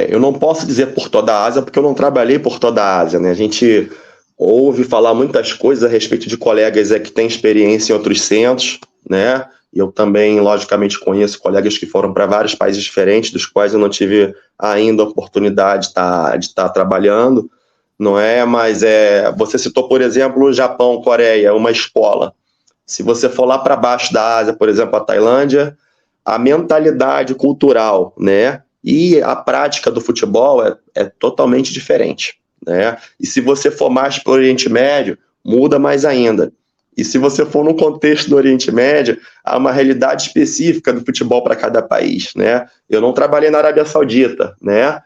eu não posso dizer por toda a Ásia, porque eu não trabalhei por toda a Ásia, né? A gente ouve falar muitas coisas a respeito de colegas que têm experiência em outros centros, né? E eu também, logicamente, conheço colegas que foram para vários países diferentes, dos quais eu não tive ainda a oportunidade de estar trabalhando, não é? Mas você citou, por exemplo, o Japão, Coreia, uma escola. Se você for lá para baixo da Ásia, por exemplo, a Tailândia, a mentalidade cultural, né, e a prática do futebol é totalmente diferente, né? E se você for mais para o Oriente Médio, muda mais ainda. E se você for no contexto do Oriente Médio, há uma realidade específica do futebol para cada país, né? Eu não trabalhei na Arábia Saudita, né?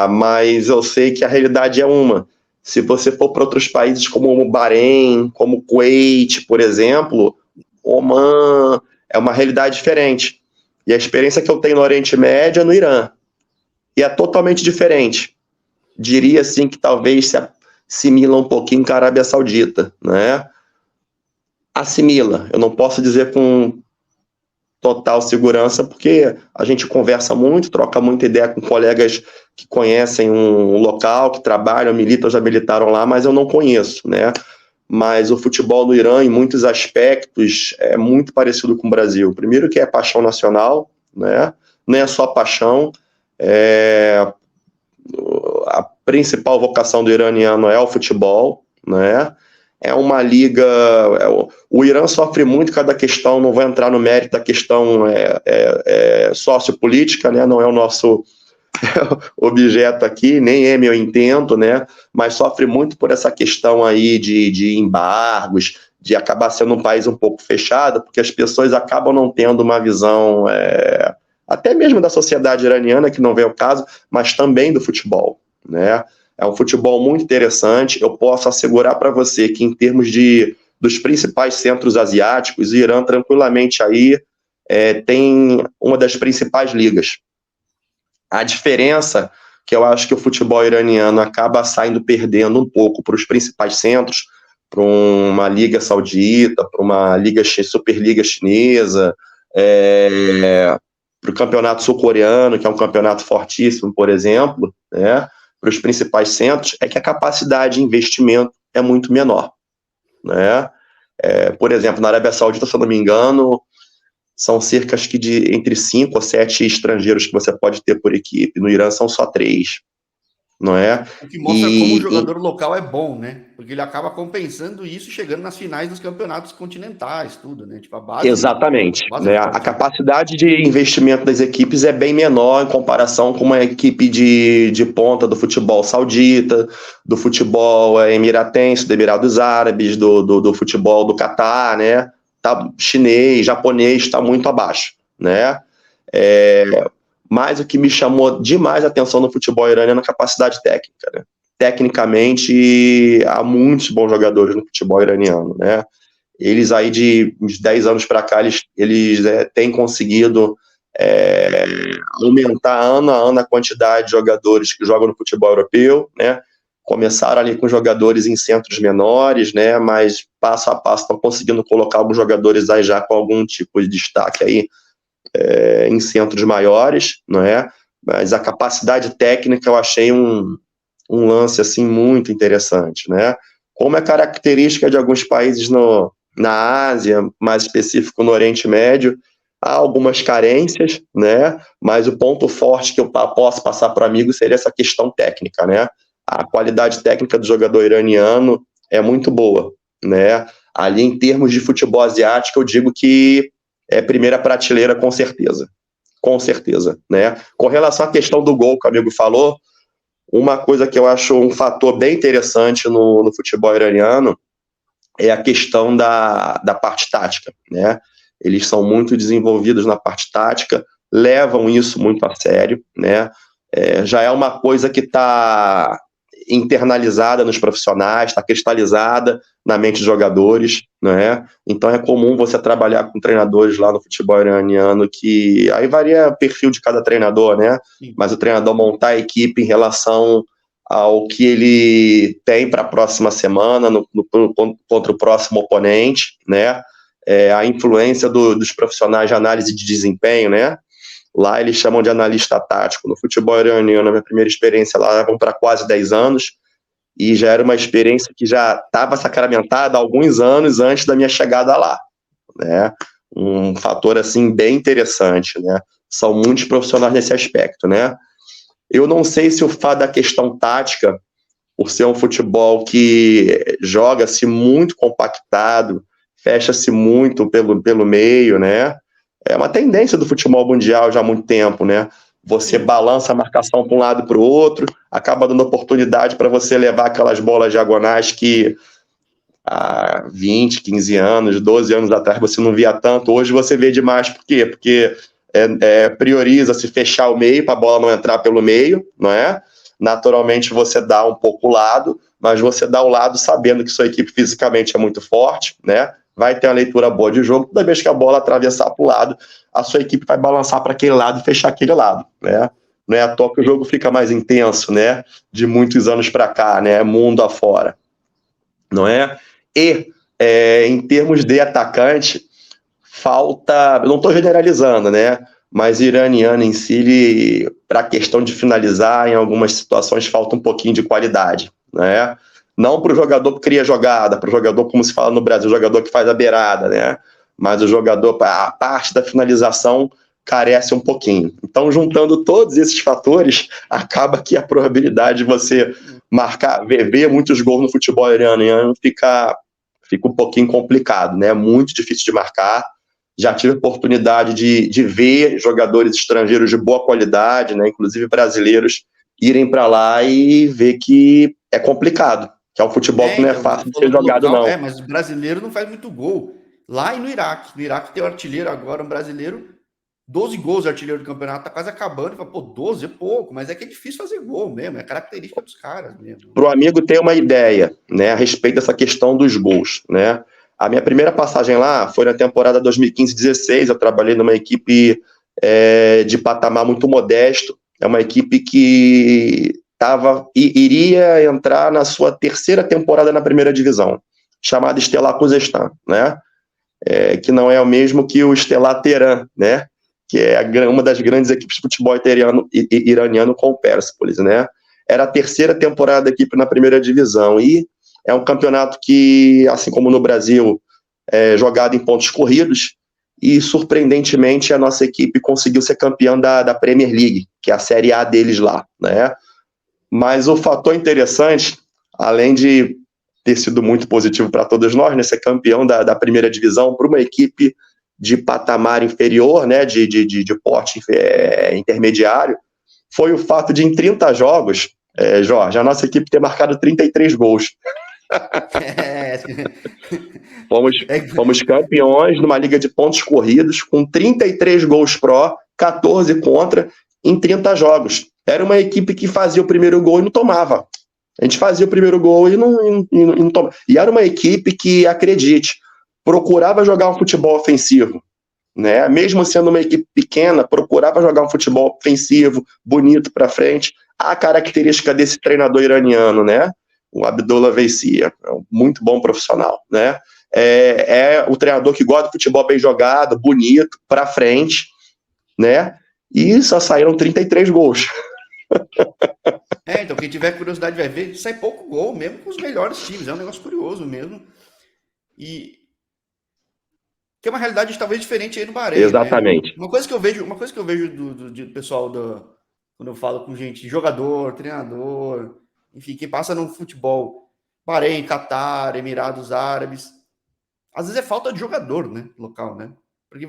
Mas eu sei que a realidade é uma. Se você for para outros países como o Bahrein, como o Kuwait, por exemplo, Oman, é uma realidade diferente. E a experiência que eu tenho no Oriente Médio é no Irã. E é totalmente diferente. Diria assim que talvez se assimila um pouquinho com a Arábia Saudita, né? Assimila. Eu não posso dizer com total segurança, porque a gente conversa muito, troca muita ideia com colegas que conhecem um local, que trabalham, militam, já militaram lá, mas eu não conheço, né? Mas o futebol no Irã, em muitos aspectos, é muito parecido com o Brasil. Primeiro que é paixão nacional, né? Não é só paixão, é... a principal vocação do iraniano é o futebol, né? É uma liga. O Irã sofre muito com cada questão, não vou entrar no mérito da questão sociopolítica, né? Não é o nosso objeto aqui, nem é meu intento, né? Mas sofre muito por essa questão aí de embargos, de acabar sendo um país um pouco fechado, porque as pessoas acabam não tendo uma visão, até mesmo da sociedade iraniana, que não vem ao caso, mas também do futebol, né? É um futebol muito interessante. Eu posso assegurar para você que, em termos dos principais centros asiáticos, o Irã tranquilamente aí tem uma das principais ligas. A diferença que eu acho que o futebol iraniano acaba saindo perdendo um pouco para os principais centros, para uma liga saudita, para uma superliga chinesa, para o campeonato sul-coreano, que é um campeonato fortíssimo, por exemplo, né, para os principais centros, é que a capacidade de investimento é muito menor, né? Por exemplo, na Arábia Saudita, se eu não me engano, são cerca de entre 5 ou 7 estrangeiros que você pode ter por equipe. No Irã são só 3, não é? O que mostra como o E jogador local é bom, né? Porque ele acaba compensando isso chegando nas finais dos campeonatos continentais, tudo, né? Tipo, exatamente, a base é né? A forte. capacidade de investimento das equipes é bem menor em comparação com uma equipe de ponta do futebol saudita, do futebol emiratense, do Emirados Árabes, do futebol do Catar, né? Tá, chinês, japonês, está muito abaixo, né? Mas o que me chamou demais a atenção no futebol iraniano é a capacidade técnica, né? Tecnicamente, há muitos bons jogadores no futebol iraniano, né? Eles aí de uns 10 anos para cá, eles têm conseguido é, aumentar ano a ano a quantidade de jogadores que jogam no futebol europeu, né? Começaram ali com jogadores em centros menores, né? Mas passo a passo estão conseguindo colocar alguns jogadores aí já com algum tipo de destaque aí em centros maiores, não é? Mas a capacidade técnica eu achei um lance assim muito interessante, né? Como é característica de alguns países na Ásia, mais específico no Oriente Médio, há algumas carências, né? Mas o ponto forte que eu posso passar para o amigo seria essa questão técnica, né? A qualidade técnica do jogador iraniano é muito boa, né? Ali em termos de futebol asiático, eu digo que é primeira prateleira com certeza, né? Com relação à questão do gol que o amigo falou, uma coisa que eu acho um fator bem interessante no futebol iraniano é a questão da parte tática, né? Eles são muito desenvolvidos na parte tática, levam isso muito a sério, né? Já é uma coisa que está internalizada nos profissionais, está cristalizada na mente dos jogadores, né? Então é comum você trabalhar com treinadores lá no futebol iraniano que aí varia o perfil de cada treinador, né? Sim. Mas o treinador montar a equipe em relação ao que ele tem para a próxima semana contra o próximo oponente, né? A influência dos profissionais de análise de desempenho, né? Lá eles chamam de analista tático. No futebol iraniano, na minha primeira experiência lá, vão para quase 10 anos, e já era uma experiência que já estava sacramentada há alguns anos antes da minha chegada lá, né? Um fator, assim, bem interessante, né? São muitos profissionais nesse aspecto, né? Eu não sei se o fato da questão tática, por ser um futebol que joga-se muito compactado, fecha-se muito pelo meio, né? É uma tendência do futebol mundial já há muito tempo, né? Você Sim. balança a marcação para um lado e para o outro, acaba dando oportunidade para você levar aquelas bolas diagonais que há 20, 15 anos, 12 anos atrás você não via tanto. Hoje você vê demais. Por quê? Porque prioriza se fechar o meio para a bola não entrar pelo meio, não é? Naturalmente você dá um pouco o lado, mas você dá o lado sabendo que sua equipe fisicamente é muito forte, né? Vai ter uma leitura boa de jogo. Toda vez que a bola atravessar para o lado, a sua equipe vai balançar para aquele lado e fechar aquele lado, né? Não é à toa que o jogo fica mais intenso, né? De muitos anos para cá, né? Mundo afora, não é? E em termos de atacante, falta, não estou generalizando, né? Mas o iraniano em si, para a questão de finalizar, em algumas situações falta um pouquinho de qualidade, né? Não para o jogador que cria jogada, para o jogador, como se fala no Brasil, o jogador que faz a beirada, né? Mas o jogador, a parte da finalização carece um pouquinho. Então, juntando todos esses fatores, acaba que a probabilidade de você marcar, ver muitos gols no futebol iraniano fica um pouquinho complicado, né? Muito difícil de marcar. Já tive a oportunidade de ver jogadores estrangeiros de boa qualidade, né, inclusive brasileiros, irem para lá e ver que é complicado, que é um futebol que não é Então, você fácil de ser falou do jogado, local, não. mas o brasileiro não faz muito gol. Lá e no Iraque. No Iraque tem o artilheiro agora, um brasileiro, 12 gols, o artilheiro do campeonato, tá quase acabando. E fala, pô, 12 é pouco, mas é que é difícil fazer gol mesmo, é característica dos caras mesmo. Para o amigo ter uma ideia, né, a respeito dessa questão dos gols, né? A minha primeira passagem lá foi na temporada 2015-16. Eu trabalhei numa equipe de patamar muito modesto. É uma equipe que iria entrar na sua terceira temporada na primeira divisão, chamada Stelar Khuzestan, né? Que não é o mesmo que o Stelar Teheran, né? Que é uma das grandes equipes de futebol iraniano com o Persepolis, né? Era a terceira temporada da equipe na primeira divisão e é um campeonato que, assim como no Brasil, é jogado em pontos corridos e, surpreendentemente, a nossa equipe conseguiu ser campeã da Premier League, que é a Série A deles lá, né? Mas o fator interessante, além de ter sido muito positivo para todos nós, né, ser campeão da primeira divisão para uma equipe de patamar inferior, né, de porte intermediário, foi o fato de, em 30 jogos, Jorge, a nossa equipe ter marcado 33 gols. É, Fomos, é, fomos campeões numa liga de pontos corridos, com 33 gols pró, 14 contra, em 30 jogos. Era uma equipe que fazia o primeiro gol e não tomava. A gente fazia o primeiro gol e não tomava. E era uma equipe que, acredite, procurava jogar um futebol ofensivo, né? Mesmo sendo uma equipe pequena, procurava jogar um futebol ofensivo, bonito para frente. A característica desse treinador iraniano, né? O Abdullah Veisi, é um muito bom profissional, né? O treinador que gosta de futebol bem jogado, bonito, para frente, né? E só saíram 33 gols. então quem tiver curiosidade vai ver, sai pouco gol, mesmo com os melhores times. É um negócio curioso mesmo. E que é uma realidade talvez diferente aí no Bahrein, né? Exatamente. Uma coisa que eu vejo do pessoal quando eu falo com gente, jogador, treinador, enfim, quem passa no futebol, Bahrein, Catar, Emirados Árabes, às vezes é falta de jogador, né, local, né? Porque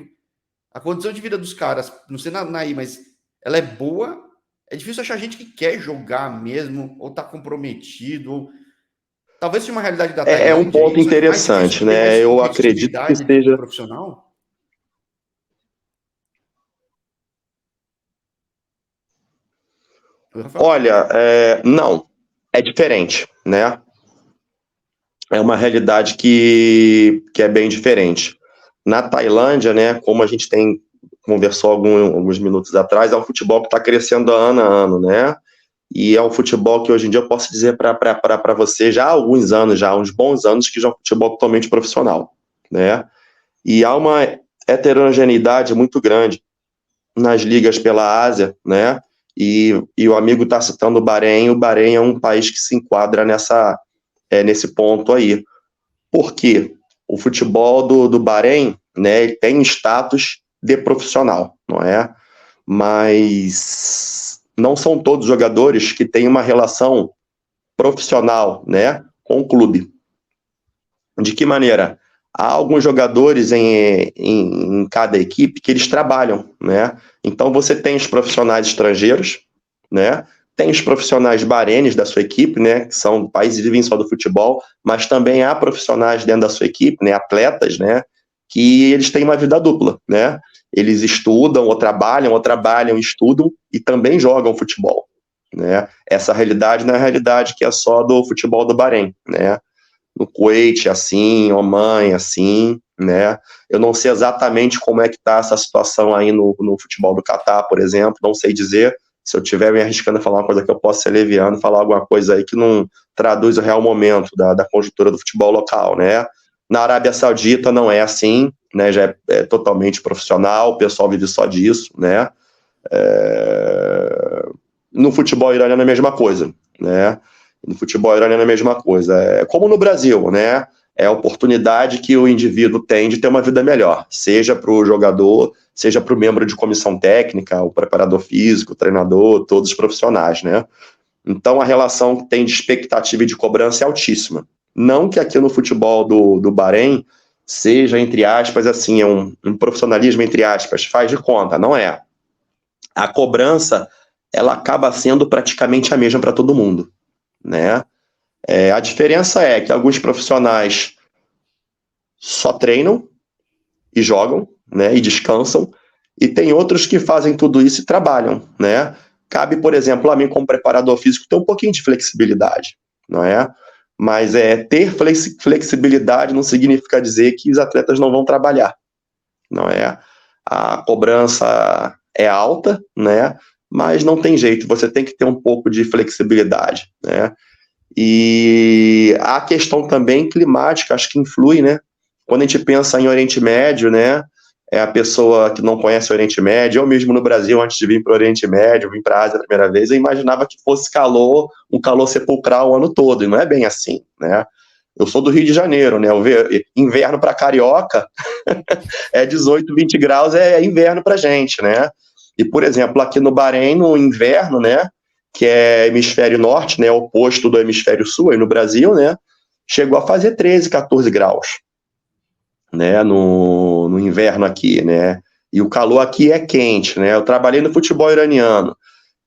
a condição de vida dos caras, não sei naí, mas ela é boa. É difícil achar gente que quer jogar mesmo, ou tá comprometido, ou talvez seja uma realidade da É um Tailândia, ponto isso é mais difícil interessante, de ter né? mais Eu acredito que competitividade de seja. profissional. Rafael? Olha, não, é diferente, né? É uma realidade que é bem diferente. Na Tailândia, né, como a gente tem conversou alguns minutos atrás, é um futebol que está crescendo ano a ano, né? E é um futebol que hoje em dia eu posso dizer para você já há alguns anos, já há uns bons anos, que já é um futebol totalmente profissional, né? E há uma heterogeneidade muito grande nas ligas pela Ásia, né? E o amigo está citando o Bahrein é um país que se enquadra nesse ponto aí. Por quê? O futebol do Bahrein, né, ele tem status de profissional, não é? Mas não são todos jogadores que têm uma relação profissional, né, com o clube. De que maneira? Há alguns jogadores em cada equipe que eles trabalham, né? Então você tem os profissionais estrangeiros, né? Tem os profissionais barenes da sua equipe, né? Que são países que vivem só do futebol, mas também há profissionais dentro da sua equipe, né? Atletas, né? Que eles têm uma vida dupla, né? Eles estudam, ou trabalham, estudam e também jogam futebol, né? Essa realidade não é a realidade que é só do futebol do Bahrein, né? No Kuwait, assim, Oman, assim, né? Eu não sei exatamente como é que está essa situação aí no futebol do Catar, por exemplo, não sei dizer. Se eu estiver me arriscando a falar uma coisa que eu posso ser leviano, falar alguma coisa aí que não traduz o real momento da conjuntura do futebol local, né? Na Arábia Saudita não é assim, né? Já é totalmente profissional, o pessoal vive só disso, né? No futebol iraniano é a mesma coisa, né? No futebol iraniano é a mesma coisa. É como no Brasil, né? É a oportunidade que o indivíduo tem de ter uma vida melhor, seja para o jogador, seja para o membro de comissão técnica, o preparador físico, o treinador, todos os profissionais, né? Então a relação que tem de expectativa e de cobrança é altíssima. Não que aqui no futebol do Bahrein seja, entre aspas, assim, um profissionalismo, entre aspas, faz de conta, não é. A cobrança, ela acaba sendo praticamente a mesma para todo mundo, né? A diferença é que alguns profissionais só treinam e jogam, né, e descansam, e tem outros que fazem tudo isso e trabalham, né? Cabe, por exemplo, a mim como preparador físico ter um pouquinho de flexibilidade, não é? Mas ter flexibilidade não significa dizer que os atletas não vão trabalhar, não é? A cobrança é alta, né? Mas não tem jeito, você tem que ter um pouco de flexibilidade, né? E a questão também climática, acho que influi, né? Quando a gente pensa em Oriente Médio, né? É a pessoa que não conhece o Oriente Médio, eu mesmo no Brasil, antes de vir para o Oriente Médio, vim para a Ásia a primeira vez, eu imaginava que fosse calor, um calor sepulcral o ano todo, e não é bem assim, né? Eu sou do Rio de Janeiro, né? Inverno para carioca é 18, 20 graus, é inverno para gente, né? E, por exemplo, aqui no Bahrein, no inverno, né? Que é hemisfério norte, né? Oposto do hemisfério sul, aí no Brasil, né? Chegou a fazer 13, 14 graus, né? No inverno aqui, né? E o calor aqui é quente, né? Eu trabalhei no futebol iraniano.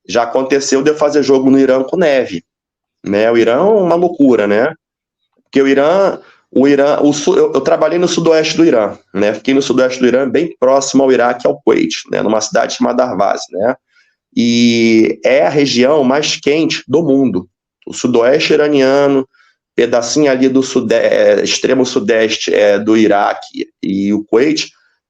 Já aconteceu de eu fazer jogo no Irã com neve, né? O Irã é uma loucura, né? Porque eu trabalhei no sudoeste do Irã, né? Fiquei no sudoeste do Irã, bem próximo ao Iraque, ao Kuwait, né? Numa cidade chamada Arvaz, né? E é a região mais quente do mundo. O sudoeste iraniano, pedacinho ali do extremo sudeste do Iraque e o Kuwait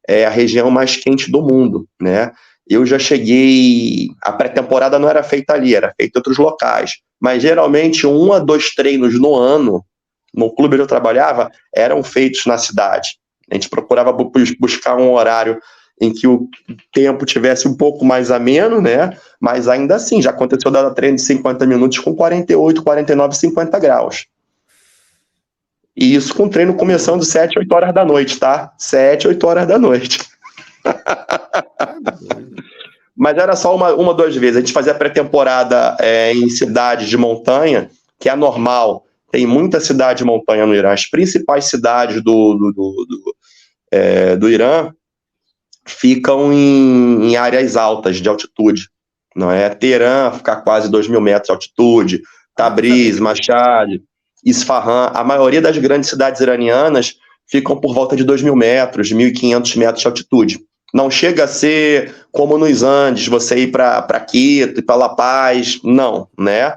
é a região mais quente do mundo, né? Eu já cheguei, a pré-temporada não era feita ali, era feita em outros locais, mas geralmente 1 a 2 treinos no ano, no clube onde eu trabalhava, eram feitos na cidade. A gente procurava buscar um horário em que o tempo tivesse um pouco mais ameno, né? Mas ainda assim, já aconteceu dar treino de 50 minutos com 48, 49, 50 graus. E isso com treino começando 7, 8 horas da noite, tá? 7, 8 horas da noite. Mas era só uma 2 vezes. A gente fazia pré-temporada em cidades de montanha, que é normal. Tem muita cidade de montanha no Irã. As principais cidades do Irã ficam em áreas altas de altitude. Não é? Teherã fica a quase 2.000 metros de altitude, Tabriz, Mashhad, Isfahan. A maioria das grandes cidades iranianas ficam por volta de 2.000 metros, 1.500 metros de altitude. Não chega a ser como nos Andes, você ir para Quito e para La Paz, não, né?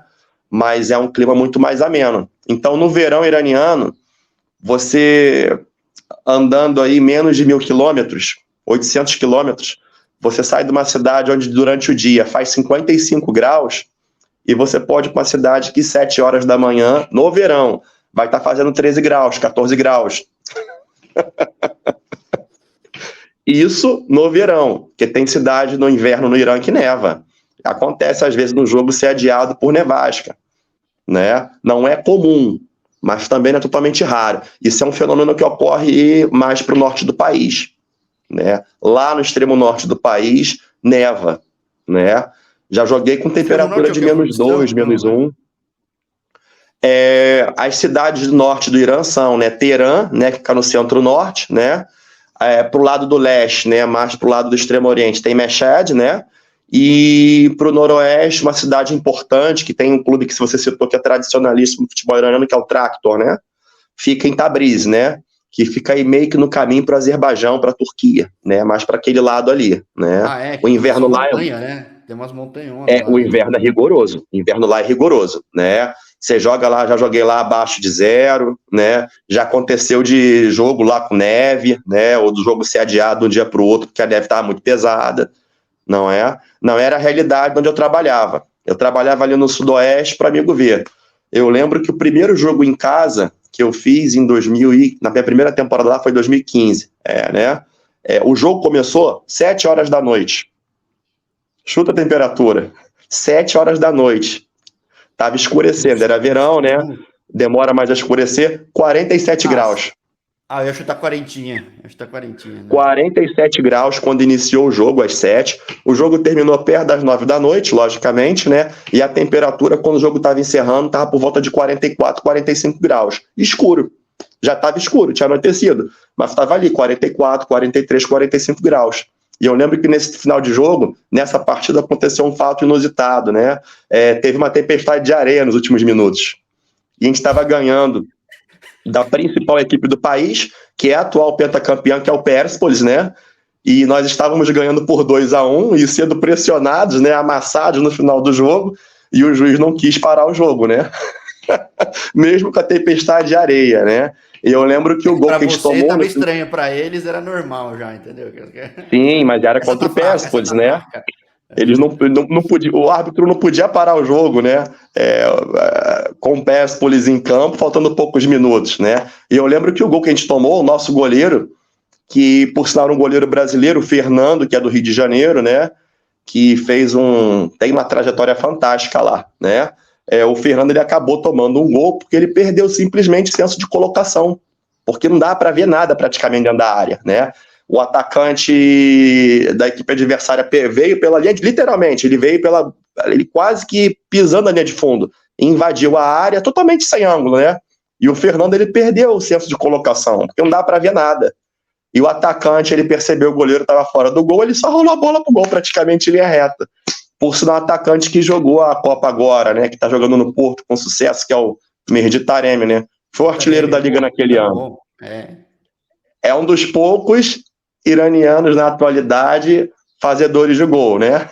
Mas é um clima muito mais ameno. Então, no verão iraniano, você andando aí menos de 1.000 quilômetros, 800 quilômetros, você sai de uma cidade onde durante o dia faz 55 graus e você pode ir para uma cidade que 7 horas da manhã, no verão, vai estar fazendo 13 graus, 14 graus. Isso no verão, porque tem cidade no inverno no Irã que neva. Acontece às vezes no jogo ser adiado por nevasca, né? Não é comum, mas também não é totalmente raro. Isso é um fenômeno que ocorre mais para o norte do país, né? Lá no extremo norte do país neva, né? Já joguei com temperatura de -2, -1. As cidades do norte do Irã são, né, Teherã, né, que fica no centro-norte, né? Para o lado do leste, né, mais para o lado do extremo oriente, tem Mashhad, né? E para o noroeste, uma cidade importante, que tem um clube que você citou que é tradicionalíssimo no futebol iraniano, que é o Tractor, né? Fica em Tabriz, né? Que fica aí meio que no caminho para o Azerbaijão, para a Turquia, né? Mais para aquele lado ali, né? O inverno lá montanha, né? Tem umas montanhonas lá, o inverno é rigoroso. O inverno lá é rigoroso, né? Você joga lá, já joguei lá abaixo de 0, né? Já aconteceu de jogo lá com neve, né? Ou do jogo ser adiado de um dia para o outro porque a neve estava muito pesada, não é? Não era a realidade onde eu trabalhava. Eu trabalhava ali no sudoeste para amigo ver. Eu lembro que o primeiro jogo em casa que eu fiz em 2000 na minha primeira temporada lá foi 2015, né? O jogo começou 7 horas da noite. Chuta a temperatura. 7 horas da noite. Tava escurecendo, era verão, né? Demora mais a escurecer, 47 graus. Eu ia chutar quarentinha. Né? 47 graus quando iniciou o jogo, às 7. O jogo terminou perto das 9 da noite, logicamente, né? E a temperatura, quando o jogo estava encerrando, estava por volta de 44, 45 graus. Escuro. Já estava escuro, tinha anoitecido. Mas estava ali, 44, 43, 45 graus. E eu lembro que nesse final de jogo, nessa partida, aconteceu um fato inusitado, né? Teve uma tempestade de areia nos últimos minutos. E a gente estava ganhando da principal equipe do país, que é a atual pentacampeã, que é o Persepolis, né? E nós estávamos ganhando por 2-1 e sendo pressionados, né? Amassados no final do jogo, e o juiz não quis parar o jogo, né? Mesmo com a tempestade de areia, né? E eu lembro que o gol que a gente tomou... Pra você estava estranho, para eles era normal já, entendeu? Sim, mas era contra o Persepolis, né? Eles não podiam, o árbitro não podia parar o jogo, né? Com o Persepolis em campo, faltando poucos minutos, né? E eu lembro que o gol que a gente tomou, o nosso goleiro, que por sinal era um goleiro brasileiro, o Fernando, que é do Rio de Janeiro, né? Que tem uma trajetória fantástica lá, né? O Fernando, ele acabou tomando um gol porque ele perdeu simplesmente o senso de colocação, porque não dá para ver nada praticamente dentro da área, né? O atacante da equipe adversária veio pela linha, literalmente, ele quase que pisando na linha de fundo, invadiu a área totalmente sem ângulo, né? E o Fernando, ele perdeu o senso de colocação, porque não dá para ver nada. E o atacante, ele percebeu que o goleiro estava fora do gol, ele só rolou a bola pro gol, praticamente em linha reta. Por sinal, o atacante que jogou a Copa agora, né? Que tá jogando no Porto com sucesso, que é o Mehdi Taremi, né? Foi o artilheiro da Liga naquele ano. É um dos poucos iranianos na atualidade fazedores de gol, né?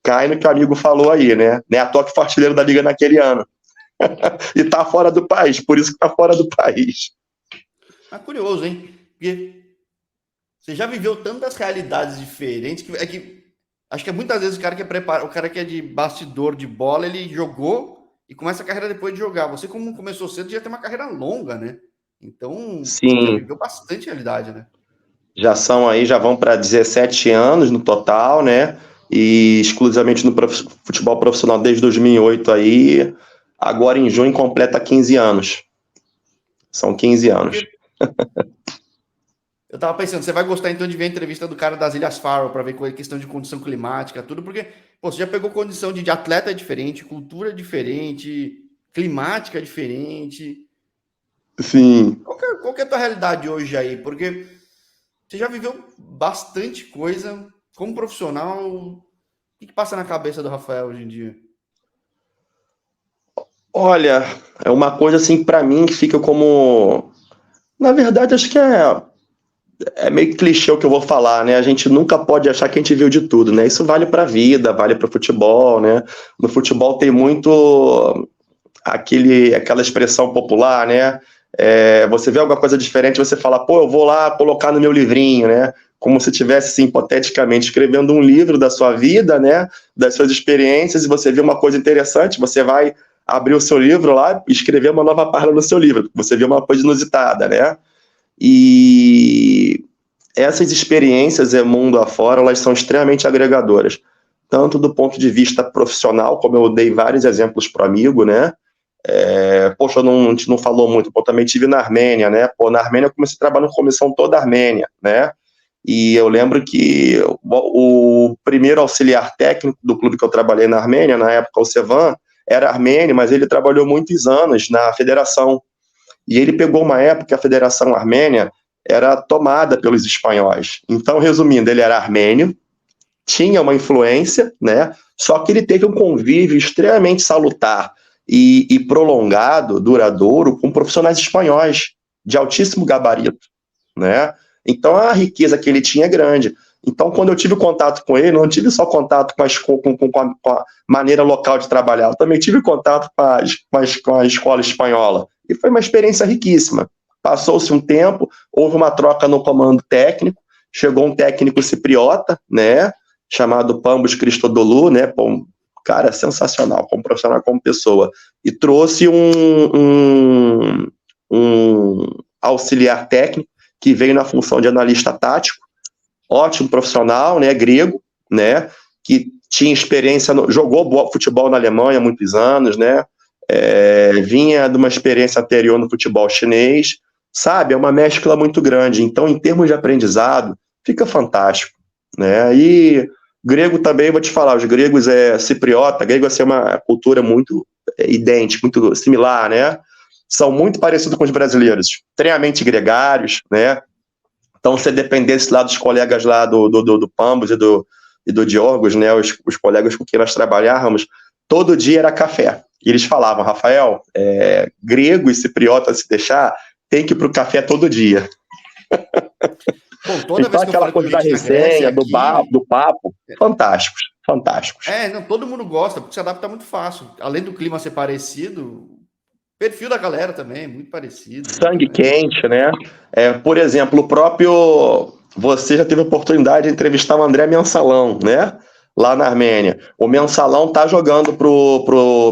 Cai no que o amigo falou aí, né? Nem à toa que foi artilheiro da Liga naquele ano. E tá fora do país, por isso que tá fora do país. Curioso, hein? Porque você já viveu tantas realidades diferentes que acho que muitas vezes o cara que é de bastidor de bola, ele jogou e começa a carreira depois de jogar. Você, como começou cedo, já tem uma carreira longa, né? Então, sim, já viveu bastante realidade, né? Já vão para 17 anos no total, né? E exclusivamente no futebol profissional desde 2008 aí. Agora em junho completa 15 anos. São 15 anos. Porque eu tava pensando, você vai gostar então de ver a entrevista do cara das Ilhas Faroe para ver questão de condição climática, tudo, porque pô, você já pegou condição de atleta diferente, cultura diferente, climática diferente. Sim. Qual que é a tua realidade hoje aí? Porque você já viveu bastante coisa como profissional. O que passa na cabeça do Rafael hoje em dia? Olha, é uma coisa assim para mim que fica como, na verdade, acho que é meio clichê o que eu vou falar, né? A gente nunca pode achar que a gente viu de tudo, né? Isso vale para a vida, vale para o futebol, né? No futebol tem muito aquela expressão popular, né? Você vê alguma coisa diferente, você fala, pô, eu vou lá colocar no meu livrinho, né? Como se estivesse, assim, hipoteticamente, escrevendo um livro da sua vida, né? Das suas experiências, e você vê uma coisa interessante, você vai abrir o seu livro lá e escrever uma nova página no seu livro. Você vê uma coisa inusitada, né? E essas experiências, mundo afora, elas são extremamente agregadoras. Tanto do ponto de vista profissional, como eu dei vários exemplos para o amigo, né? Poxa, a gente não falou muito, eu também estive na Armênia, né? Pô, na Armênia eu comecei a trabalhar na comissão toda a Armênia, né? E eu lembro que o primeiro auxiliar técnico do clube que eu trabalhei na Armênia, na época o Sevan, era armênio, mas ele trabalhou muitos anos na federação. E ele pegou uma época que a Federação Armênia era tomada pelos espanhóis. Então, resumindo, ele era armênio, tinha uma influência, né? Só que ele teve um convívio extremamente salutar e prolongado, duradouro, com profissionais espanhóis de altíssimo gabarito, né? Então a riqueza que ele tinha é grande. Então, quando eu tive contato com ele, não tive só contato com a maneira local de trabalhar, eu também tive contato com a escola espanhola. E foi uma experiência riquíssima. Passou-se um tempo, houve uma troca no comando técnico, chegou um técnico cipriota, né, chamado Pambos Christodoulou, né, um cara sensacional, como profissional, como pessoa, e trouxe um auxiliar técnico que veio na função de analista tático, ótimo profissional, né, grego, né, que tinha experiência, jogou futebol na Alemanha há muitos anos, né, vinha de uma experiência anterior no futebol chinês, sabe, é uma mescla muito grande, então em termos de aprendizado, fica fantástico, né, e grego também, vou te falar, os gregos cipriota, grego é uma cultura muito idêntica, muito similar, né, são muito parecidos com os brasileiros, extremamente gregários, né, então, se dependesse lá dos colegas lá do Pambos e do Diorgos, né, os colegas com quem nós trabalhávamos, todo dia era café. E eles falavam, Rafael, grego e cipriota, se deixar, tem que ir para o café todo dia. Bom, toda então, vez que aquela coisa da resenha, do papo, fantásticos, fantásticos. Não, todo mundo gosta, porque se adapta muito fácil. Além do clima ser parecido, perfil da galera também, muito parecido. Sangue quente, né? Por exemplo, o próprio... Você já teve a oportunidade de entrevistar o André Mensalão, né? Lá na Armênia. O Mensalão tá jogando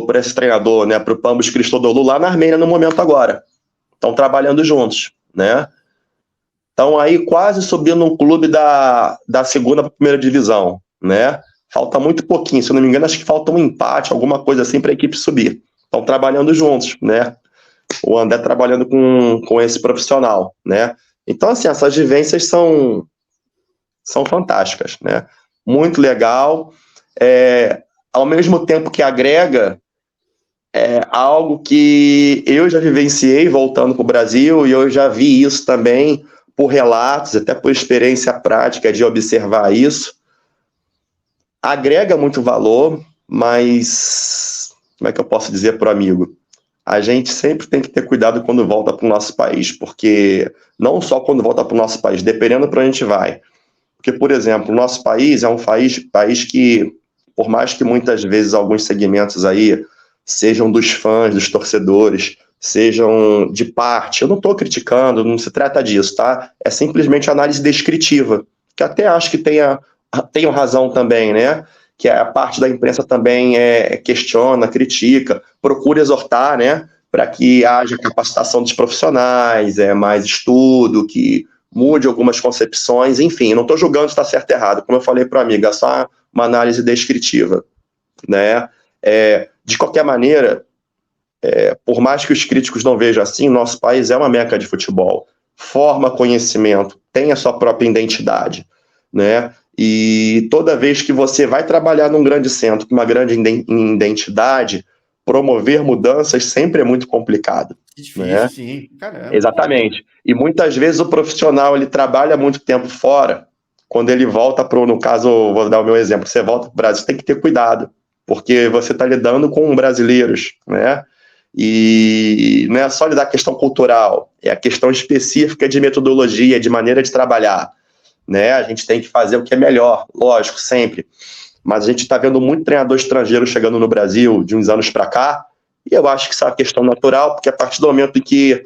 para esse treinador, né? Pro Pambos Christodoulou lá na Armênia no momento agora. Estão trabalhando juntos, né? Estão aí quase subindo um clube da segunda para a primeira divisão, né? Falta muito pouquinho, se eu não me engano, acho que falta um empate, alguma coisa assim para a equipe subir. Estão trabalhando juntos, né? O André trabalhando com esse profissional, né? Então, assim, essas vivências são fantásticas, né? Muito legal. Ao mesmo tempo que agrega, algo que eu já vivenciei voltando para o Brasil, e eu já vi isso também por relatos, até por experiência prática de observar isso. Agrega muito valor, mas como é que eu posso dizer para o amigo? A gente sempre tem que ter cuidado quando volta para o nosso país, porque não só quando volta para o nosso país, dependendo para onde a gente vai. Porque, por exemplo, o nosso país é um país que, por mais que muitas vezes alguns segmentos aí sejam dos fãs, dos torcedores, sejam de parte, eu não estou criticando, não se trata disso, tá? É simplesmente análise descritiva, que até acho que tenham razão também, né? Que a parte da imprensa também questiona, critica, procura exortar, né, para que haja capacitação dos profissionais, mais estudo, que mude algumas concepções, enfim, não estou julgando se está certo ou errado, como eu falei para o amigo, é só uma análise descritiva, né? De qualquer maneira, Por mais que os críticos não vejam assim, nosso país é uma meca de futebol. Forma conhecimento, tem a sua própria identidade, né? E toda vez que você vai trabalhar num grande centro com uma grande identidade, promover mudanças sempre é muito complicado, Que difícil, né? sim. Caramba, caramba. Exatamente. E muitas vezes o profissional ele trabalha muito tempo fora, quando ele volta para, no caso, vou dar o meu exemplo, você volta para o Brasil, tem que ter cuidado, porque você está lidando com brasileiros, né? E não é só lidar com a questão cultural, é a questão específica de metodologia, de maneira de trabalhar, né? A gente tem que fazer o que é melhor, lógico, sempre. Mas a gente está vendo muito treinador estrangeiro chegando no Brasil de uns anos para cá, e eu acho que isso é uma questão natural, porque a partir do momento em que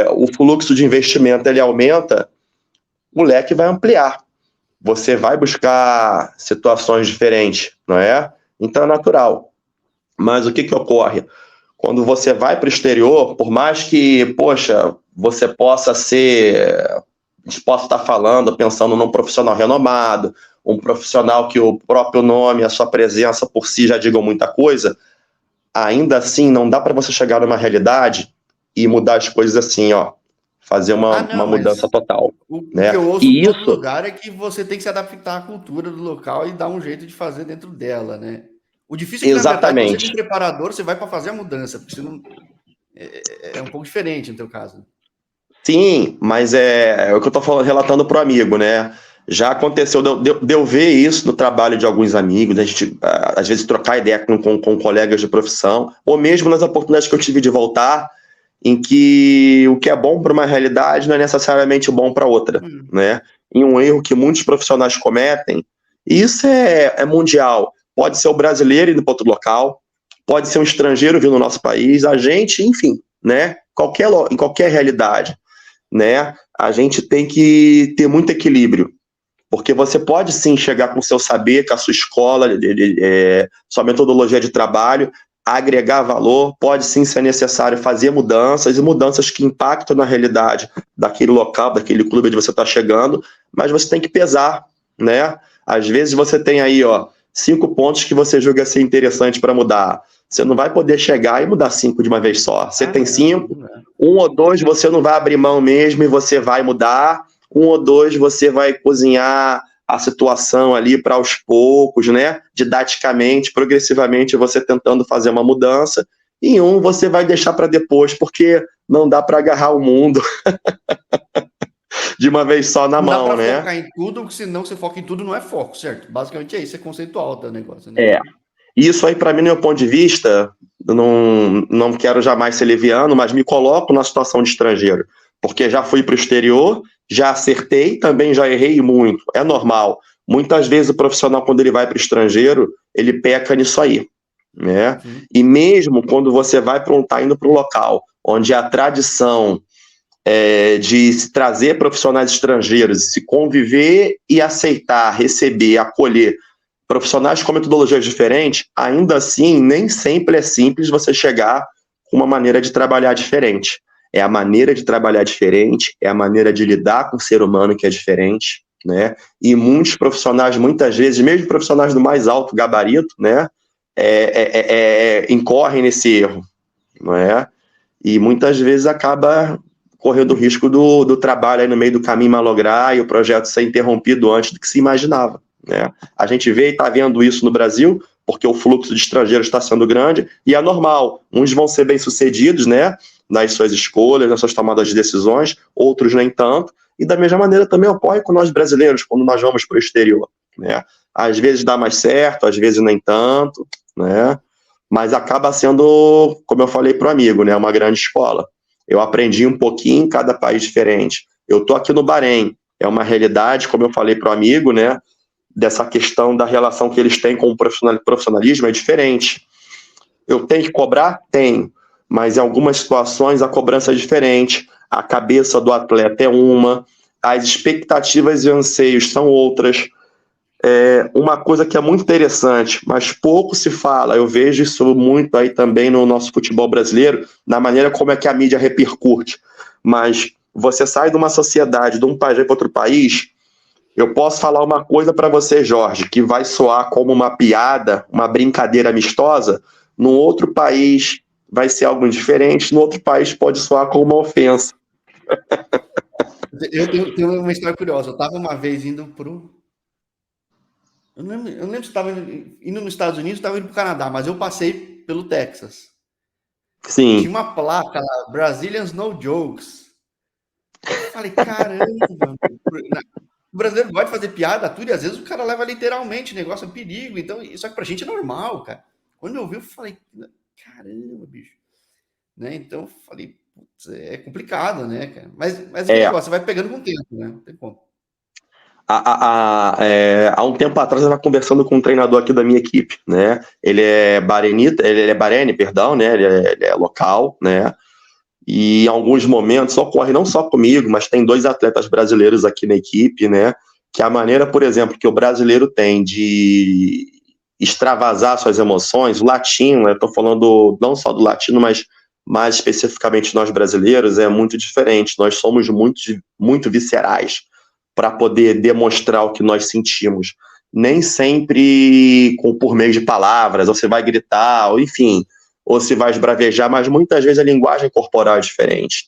o fluxo de investimento ele aumenta, o leque vai ampliar. Você vai buscar situações diferentes, não é? Então é natural. Mas o que ocorre? Quando você vai para o exterior, por mais que, poxa, você possa ser, a gente possa estar falando, pensando num profissional renomado, um profissional que o próprio nome, a sua presença por si já digam muita coisa, ainda assim não dá para você chegar numa realidade e mudar as coisas assim, ó, fazer Ah, uma não, mudança mas total, o que né? eu ouço em E todo isso, lugar é que você tem que se adaptar à cultura do local e dar um jeito de fazer dentro dela, né? O difícil é que, na verdade, você como exatamente. preparador, você vai para fazer a mudança, porque você não, é um pouco diferente no teu caso. Sim, mas é o que eu estou falando, relatando para o amigo, né? Já aconteceu de eu ver isso no trabalho de alguns amigos, a gente, às vezes, trocar ideia com colegas de profissão, ou mesmo nas oportunidades que eu tive de voltar, em que o que é bom para uma realidade não é necessariamente bom para outra, Hum. né? E um erro que muitos profissionais cometem, e isso é mundial. Pode ser o brasileiro indo para outro local, pode ser um estrangeiro vindo no nosso país, a gente, enfim, né? Em qualquer realidade, né? A gente tem que ter muito equilíbrio, porque você pode sim chegar com o seu saber, com a sua escola, sua metodologia de trabalho, agregar valor, pode sim ser necessário fazer mudanças, e mudanças que impactam na realidade daquele local, daquele clube onde você está chegando, mas você tem que pesar, né? Às vezes você tem aí, ó, 5 pontos que você julga ser interessante para mudar. Você não vai poder chegar e mudar 5 de uma vez só. Você Ah, tem não, 5, não é. 1 ou 2 você não vai abrir mão mesmo e você vai mudar. 1 ou 2 você vai cozinhar a situação ali para aos poucos, né? Didaticamente, progressivamente, você tentando fazer uma mudança. E você vai deixar para depois, porque não dá para agarrar o mundo de uma vez só na Não dá mão, para né? focar em tudo, porque senão você foca em tudo não é foco, certo? Basicamente é isso, é conceitual do negócio, né? É. E isso aí, para mim, no meu ponto de vista, eu não quero jamais ser leviano, mas me coloco na situação de estrangeiro. Porque já fui para o exterior, já acertei, também já errei muito. É normal. Muitas vezes o profissional, quando ele vai para o estrangeiro, ele peca nisso aí, né? Sim. E mesmo quando você tá indo para um local onde a tradição de se trazer profissionais estrangeiros, se conviver e aceitar, receber, acolher profissionais com metodologias diferentes, ainda assim, nem sempre é simples você chegar com uma maneira de trabalhar diferente. É a maneira de trabalhar diferente, é a maneira de lidar com o ser humano que é diferente, né? E muitos profissionais, muitas vezes, mesmo profissionais do mais alto gabarito, né, incorrem nesse erro, não é? E muitas vezes acaba correndo o risco do trabalho aí no meio do caminho malograr e o projeto ser interrompido antes do que se imaginava, né? A gente vê e está vendo isso no Brasil, porque o fluxo de estrangeiros está sendo grande, e é normal. Uns vão ser bem-sucedidos, né, nas suas escolhas, nas suas tomadas de decisões, outros nem tanto, e da mesma maneira também ocorre com nós brasileiros, quando nós vamos para o exterior, né? Às vezes dá mais certo, às vezes nem tanto, né? Mas acaba sendo, como eu falei para o amigo, né, uma grande escola. Eu aprendi um pouquinho em cada país diferente. Eu estou aqui no Bahrein, é uma realidade, como eu falei para o amigo, né, dessa questão da relação que eles têm com o profissionalismo é diferente. Eu tenho que cobrar? Tenho, mas em algumas situações a cobrança é diferente, a cabeça do atleta é uma, as expectativas e anseios são outras. Uma coisa que é muito interessante, mas pouco se fala, eu vejo isso muito aí também no nosso futebol brasileiro, na maneira como é que a mídia repercute. Mas você sai de uma sociedade, de um país para outro país, eu posso falar uma coisa para você, Jorge, que vai soar como uma piada, uma brincadeira amistosa, num outro país vai ser algo diferente, no outro país pode soar como uma ofensa. Eu tenho uma história curiosa. Eu estava uma vez indo pro. Eu não lembro se estava indo nos Estados Unidos ou estava indo para o Canadá, mas eu passei pelo Texas. E tinha Sim, uma placa lá, Brazilians No Jokes. Eu falei, caramba, o brasileiro gosta de fazer piada, tudo, e às vezes o cara leva literalmente, o negócio é um perigo. Então, só que pra gente é normal, cara. Quando eu vi, eu falei, caramba, bicho. Né? Então, eu falei, putz, é complicado, né, cara? Mas aquele é. negócio, você vai pegando com o tempo, né? Não tem como. Há um tempo atrás eu estava conversando com um treinador aqui da minha equipe, né? Ele é barenita, ele é barene, perdão, né? Ele é local, né? E em alguns momentos ocorre não só comigo, mas tem 2 atletas brasileiros aqui na equipe, né? Que a maneira, por exemplo, que o brasileiro tem de extravasar suas emoções, o latino, eu estou falando não só do latino, mas mais especificamente nós brasileiros, é muito diferente. Nós somos muito viscerais para poder demonstrar o que nós sentimos. Nem sempre por meio de palavras, ou você vai gritar, ou enfim, ou se vai esbravejar, mas muitas vezes a linguagem corporal é diferente.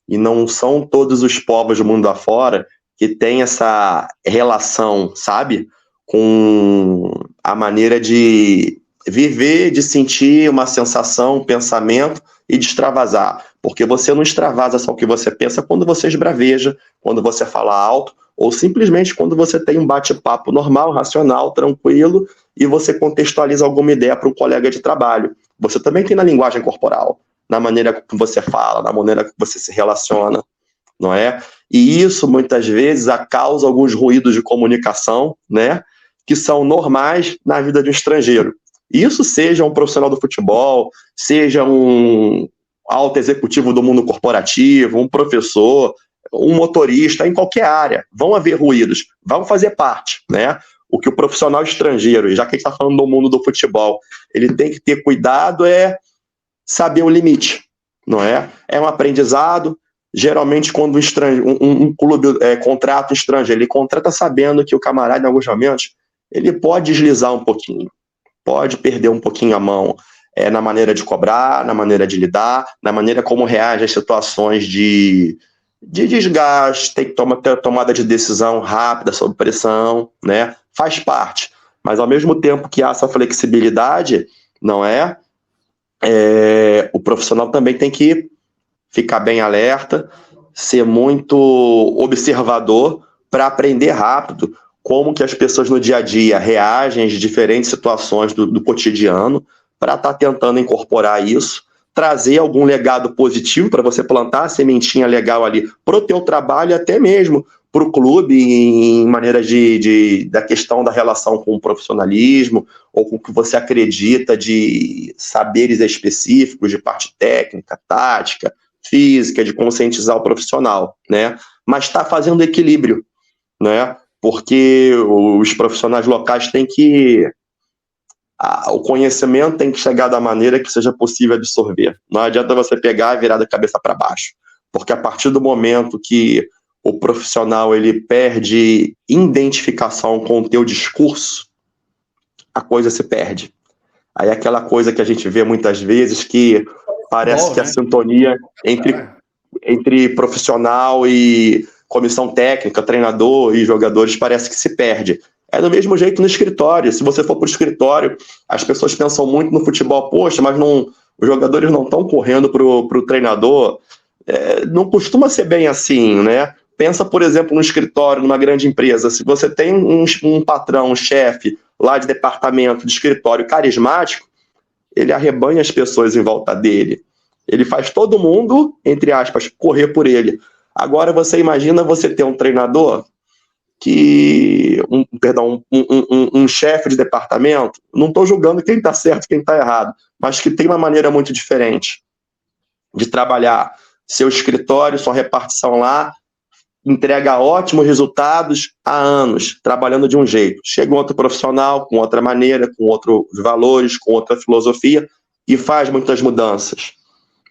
E não são todos os povos do mundo afora que têm essa relação, sabe? Com a maneira de viver, de sentir uma sensação, um pensamento e de extravasar. Porque você não extravasa só o que você pensa quando você esbraveja, quando você fala alto, ou simplesmente quando você tem um bate-papo normal, racional, tranquilo, e você contextualiza alguma ideia para um colega de trabalho. Você também tem na linguagem corporal, na maneira que você fala, na maneira que você se relaciona, não é? E isso, muitas vezes, causa alguns ruídos de comunicação, né? Que são normais na vida de um estrangeiro. Isso seja um profissional do futebol, seja um alto executivo do mundo corporativo, um professor, um motorista, em qualquer área. Vão haver ruídos, vão fazer parte, né? O que o profissional estrangeiro, já que a gente está falando do mundo do futebol, ele tem que ter cuidado é saber o limite, não é? É um aprendizado. Geralmente, quando um clube contrata um estrangeiro, ele contrata sabendo que o camarada, em alguns momentos, ele pode deslizar um pouquinho, pode perder um pouquinho a mão na maneira de cobrar, na maneira de lidar, na maneira como reage às situações de desgaste, tem que ter tomada de decisão rápida, sob pressão, né? Faz parte. Mas ao mesmo tempo que há essa flexibilidade, não é? O profissional também tem que ficar bem alerta, ser muito observador para aprender rápido como que as pessoas no dia a dia reagem às diferentes situações do cotidiano, para estar tentando incorporar isso, trazer algum legado positivo para você plantar a sementinha legal ali para o teu trabalho, até mesmo para o clube, em maneira da questão da relação com o profissionalismo, ou com o que você acredita de saberes específicos, de parte técnica, tática, física, de conscientizar o profissional, né? Mas está fazendo equilíbrio, né? Porque os profissionais locais têm que o conhecimento tem que chegar da maneira que seja possível absorver. Não adianta você pegar e virar da cabeça para baixo, porque a partir do momento que o profissional ele perde identificação com o teu discurso, a coisa se perde. Aí é aquela coisa que a gente vê muitas vezes que parece que a sintonia entre profissional e comissão técnica, treinador e jogadores parece que se perde. É do mesmo jeito no escritório. Se você for para o escritório, as pessoas pensam muito no futebol. Poxa, mas os jogadores não estão correndo para o treinador. Não costuma ser bem assim, né? Pensa, por exemplo, no escritório, numa grande empresa. Se você tem um patrão, um chefe lá de departamento, de escritório carismático, ele arrebanha as pessoas em volta dele. Ele faz todo mundo, entre aspas, correr por ele. Agora você imagina você ter um treinador um chefe de departamento, não estou julgando quem está certo e quem está errado, mas que tem uma maneira muito diferente de trabalhar seu escritório, sua repartição lá, entrega ótimos resultados há anos, trabalhando de um jeito. Chega um outro profissional, com outra maneira, com outros valores, com outra filosofia, e faz muitas mudanças.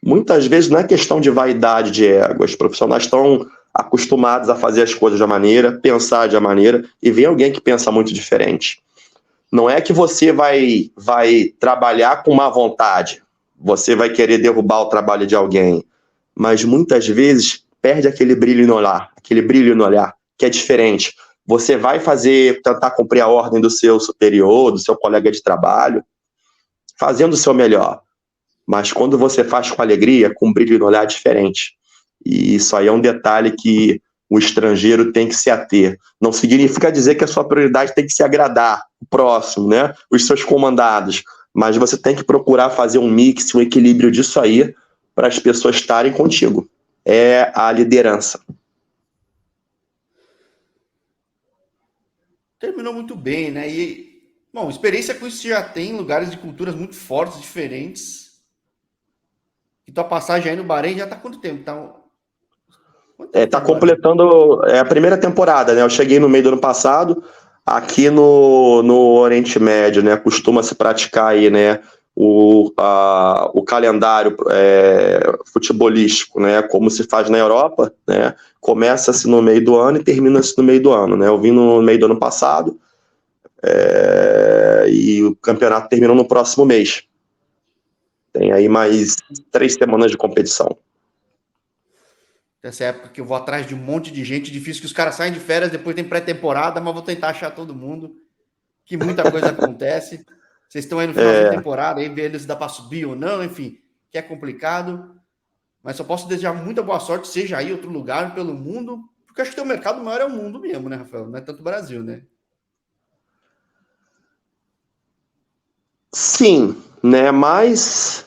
Muitas vezes não é questão de vaidade, de ego. Os profissionais estão acostumados a fazer as coisas de uma maneira, pensar de uma maneira, e vem alguém que pensa muito diferente. Não é que você vai trabalhar com má vontade. você vai querer derrubar o trabalho de alguém, mas muitas vezes perde aquele brilho no olhar, que é diferente. Você vai tentar cumprir a ordem do seu superior, do seu colega de trabalho, fazendo o seu melhor. Mas quando você faz com alegria, com brilho no olhar, é diferente. E isso aí é um detalhe que o estrangeiro tem que se ater. Não significa dizer que a sua prioridade tem que se agradar o próximo, né? Os seus comandados. Mas você tem que procurar fazer um mix, um equilíbrio disso aí, para as pessoas estarem contigo. É a liderança. Terminou muito bem, né? E, bom, experiência com isso você já tem em lugares de culturas muito fortes, diferentes. E tua passagem aí no Bahrein já tá quanto tempo? Quanto tempo tá Tá no Bahrein? completando a primeira temporada, né? Eu cheguei no meio do ano passado, aqui no Oriente Médio, né? Costuma se praticar aí, né? O calendário futebolístico, né? Como se faz na Europa, né? Começa-se no meio do ano e termina-se no meio do ano, né? Eu vim no meio do ano passado, e o campeonato terminou no próximo mês. Tem aí mais 3 semanas de competição. Essa época que eu vou atrás de um monte de gente, difícil que os caras saem de férias, depois tem pré-temporada, mas vou tentar achar todo mundo, que muita coisa acontece. Vocês estão aí no finalzinho de É, temporada, aí vendo se dá para subir ou não, enfim, que é complicado. Mas só posso desejar muita boa sorte, seja aí outro lugar pelo mundo, porque acho que o mercado maior é o mundo mesmo, né, Rafael? Não é tanto o Brasil, né? sim, né? Mas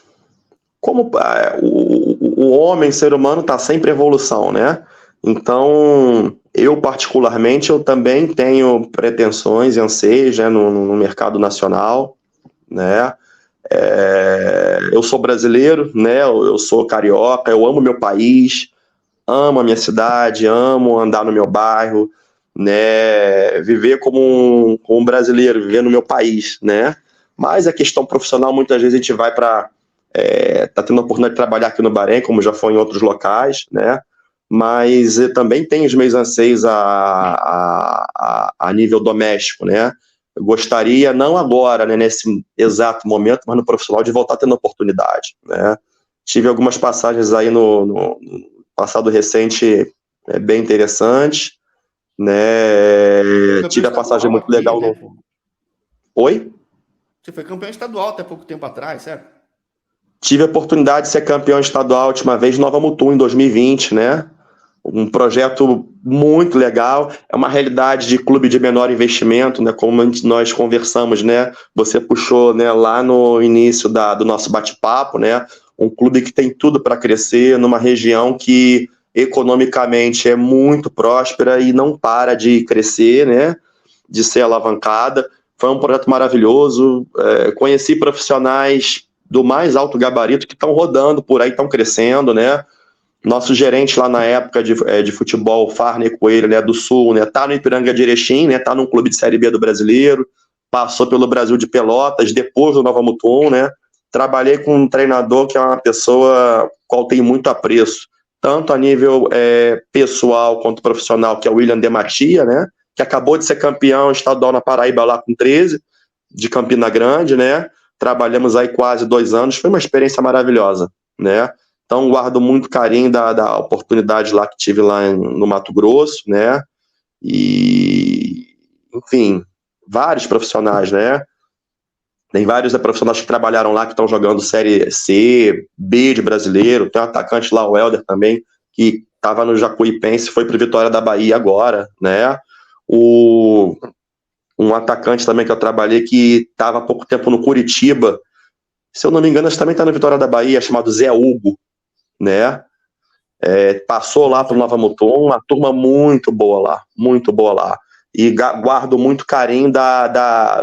como o homem, ser humano, está sempre em evolução, né? Então, eu particularmente, eu também tenho pretensões e anseios, né, no mercado nacional, né? Eu sou brasileiro, né? Eu sou carioca, eu amo meu país, amo a minha cidade, amo andar no meu bairro, né? Viver como um brasileiro, viver no meu país, né? Mas a questão profissional, muitas vezes a gente vai para tá tendo a oportunidade de trabalhar aqui no Bahrein, como já foi em outros locais, né? Mas eu também tenho os meus anseios a nível doméstico, né? Eu gostaria, não agora, né, nesse exato momento, mas no profissional, de voltar tendo oportunidade, né? Tive algumas passagens aí no passado recente, bem interessante, Foi né? campeão Tive a passagem estadual muito aqui, legal né, no. pô? Oi? Você foi campeão estadual até pouco tempo atrás, certo? Tive a oportunidade de ser campeão estadual a última vez em Nova Mutum, em 2020, né? Um projeto muito legal, é uma realidade de clube de menor investimento, né? Como nós conversamos, né? Você puxou, né, lá no início do nosso bate-papo, né? Um clube que tem tudo para crescer, numa região que economicamente é muito próspera e não para de crescer, né? De ser alavancada. Foi um projeto maravilhoso. Conheci profissionais do mais alto gabarito que estão rodando por aí, estão crescendo, né? Nosso gerente lá na época de futebol, Farney Coelho, né, do Sul, né, tá no Ipiranga de Erechim, né, tá num clube de Série B do Brasileiro, passou pelo Brasil de Pelotas, depois do Nova Mutum, né, trabalhei com um treinador que é uma pessoa qual tem muito apreço, tanto a nível pessoal quanto profissional, que é o William Dematia, né, que acabou de ser campeão estadual na Paraíba lá com 13, de Campina Grande, né, trabalhamos aí quase 2 anos, foi uma experiência maravilhosa, né. Então, guardo muito carinho da oportunidade lá que tive lá no Mato Grosso, né? E, enfim, vários profissionais, né? Tem vários profissionais que trabalharam lá que estão jogando Série C, B de brasileiro. Tem um atacante lá, o Helder também, que estava no Jacuipense, foi para o Vitória da Bahia agora, né? Um atacante também que eu trabalhei que estava há pouco tempo no Curitiba, se eu não me engano, ele também está no Vitória da Bahia, chamado Zé Hugo, né? Passou lá para o Nova Mutum, uma turma muito boa lá, muito boa lá. E guardo muito carinho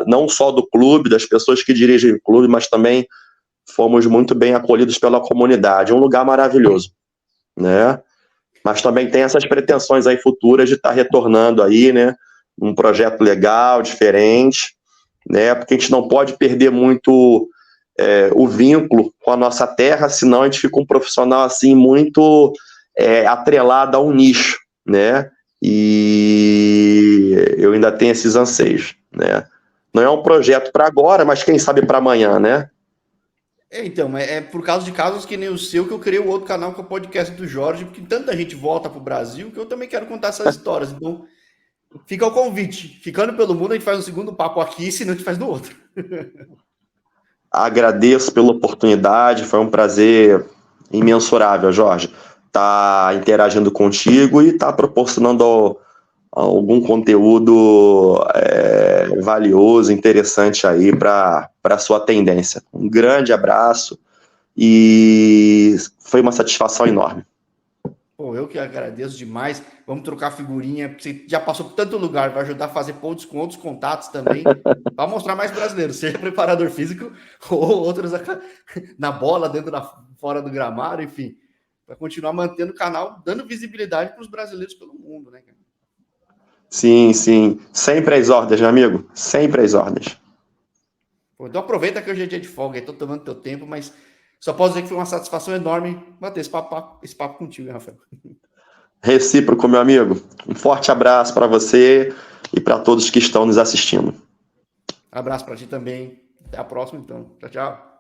não só do clube, das pessoas que dirigem o clube, mas também fomos muito bem acolhidos pela comunidade. Um lugar maravilhoso, né? Mas também tem essas pretensões aí futuras de estar retornando aí, né? Um projeto legal, diferente, né? Porque a gente não pode perder muito o vínculo com a nossa terra, senão a gente fica um profissional assim muito atrelado a um nicho, né? E eu ainda tenho esses anseios, né? Não é um projeto para agora, mas quem sabe para amanhã, né? Então, é por causa de casos que nem o seu que eu criei o outro canal que é o podcast do Jorge, porque tanta gente volta pro Brasil que eu também quero contar essas histórias. Então, fica o convite. Ficando pelo mundo, a gente faz um segundo papo aqui, senão a gente faz no outro. Agradeço pela oportunidade, foi um prazer imensurável, Jorge, estar interagindo contigo e estar proporcionando algum conteúdo valioso, interessante aí para a sua tendência. Um grande abraço e foi uma satisfação enorme. Pô, eu que agradeço demais. Vamos trocar figurinha. Você já passou por tanto lugar, vai ajudar a fazer pontos com outros contatos também. Vai mostrar mais brasileiros, seja preparador físico ou outros na bola, fora do gramado, enfim. Vai continuar mantendo o canal, dando visibilidade para os brasileiros pelo mundo, né, cara? Sim, sim. Sempre às ordens, meu amigo. Sempre às ordens. Pô, então aproveita que hoje é dia de folga, estou tomando teu tempo, mas só posso dizer que foi uma satisfação enorme bater esse papo contigo, hein, Rafael? Recíproco, meu amigo. Um forte abraço para você e para todos que estão nos assistindo. Abraço para ti também. Até a próxima, então. Tchau, tchau.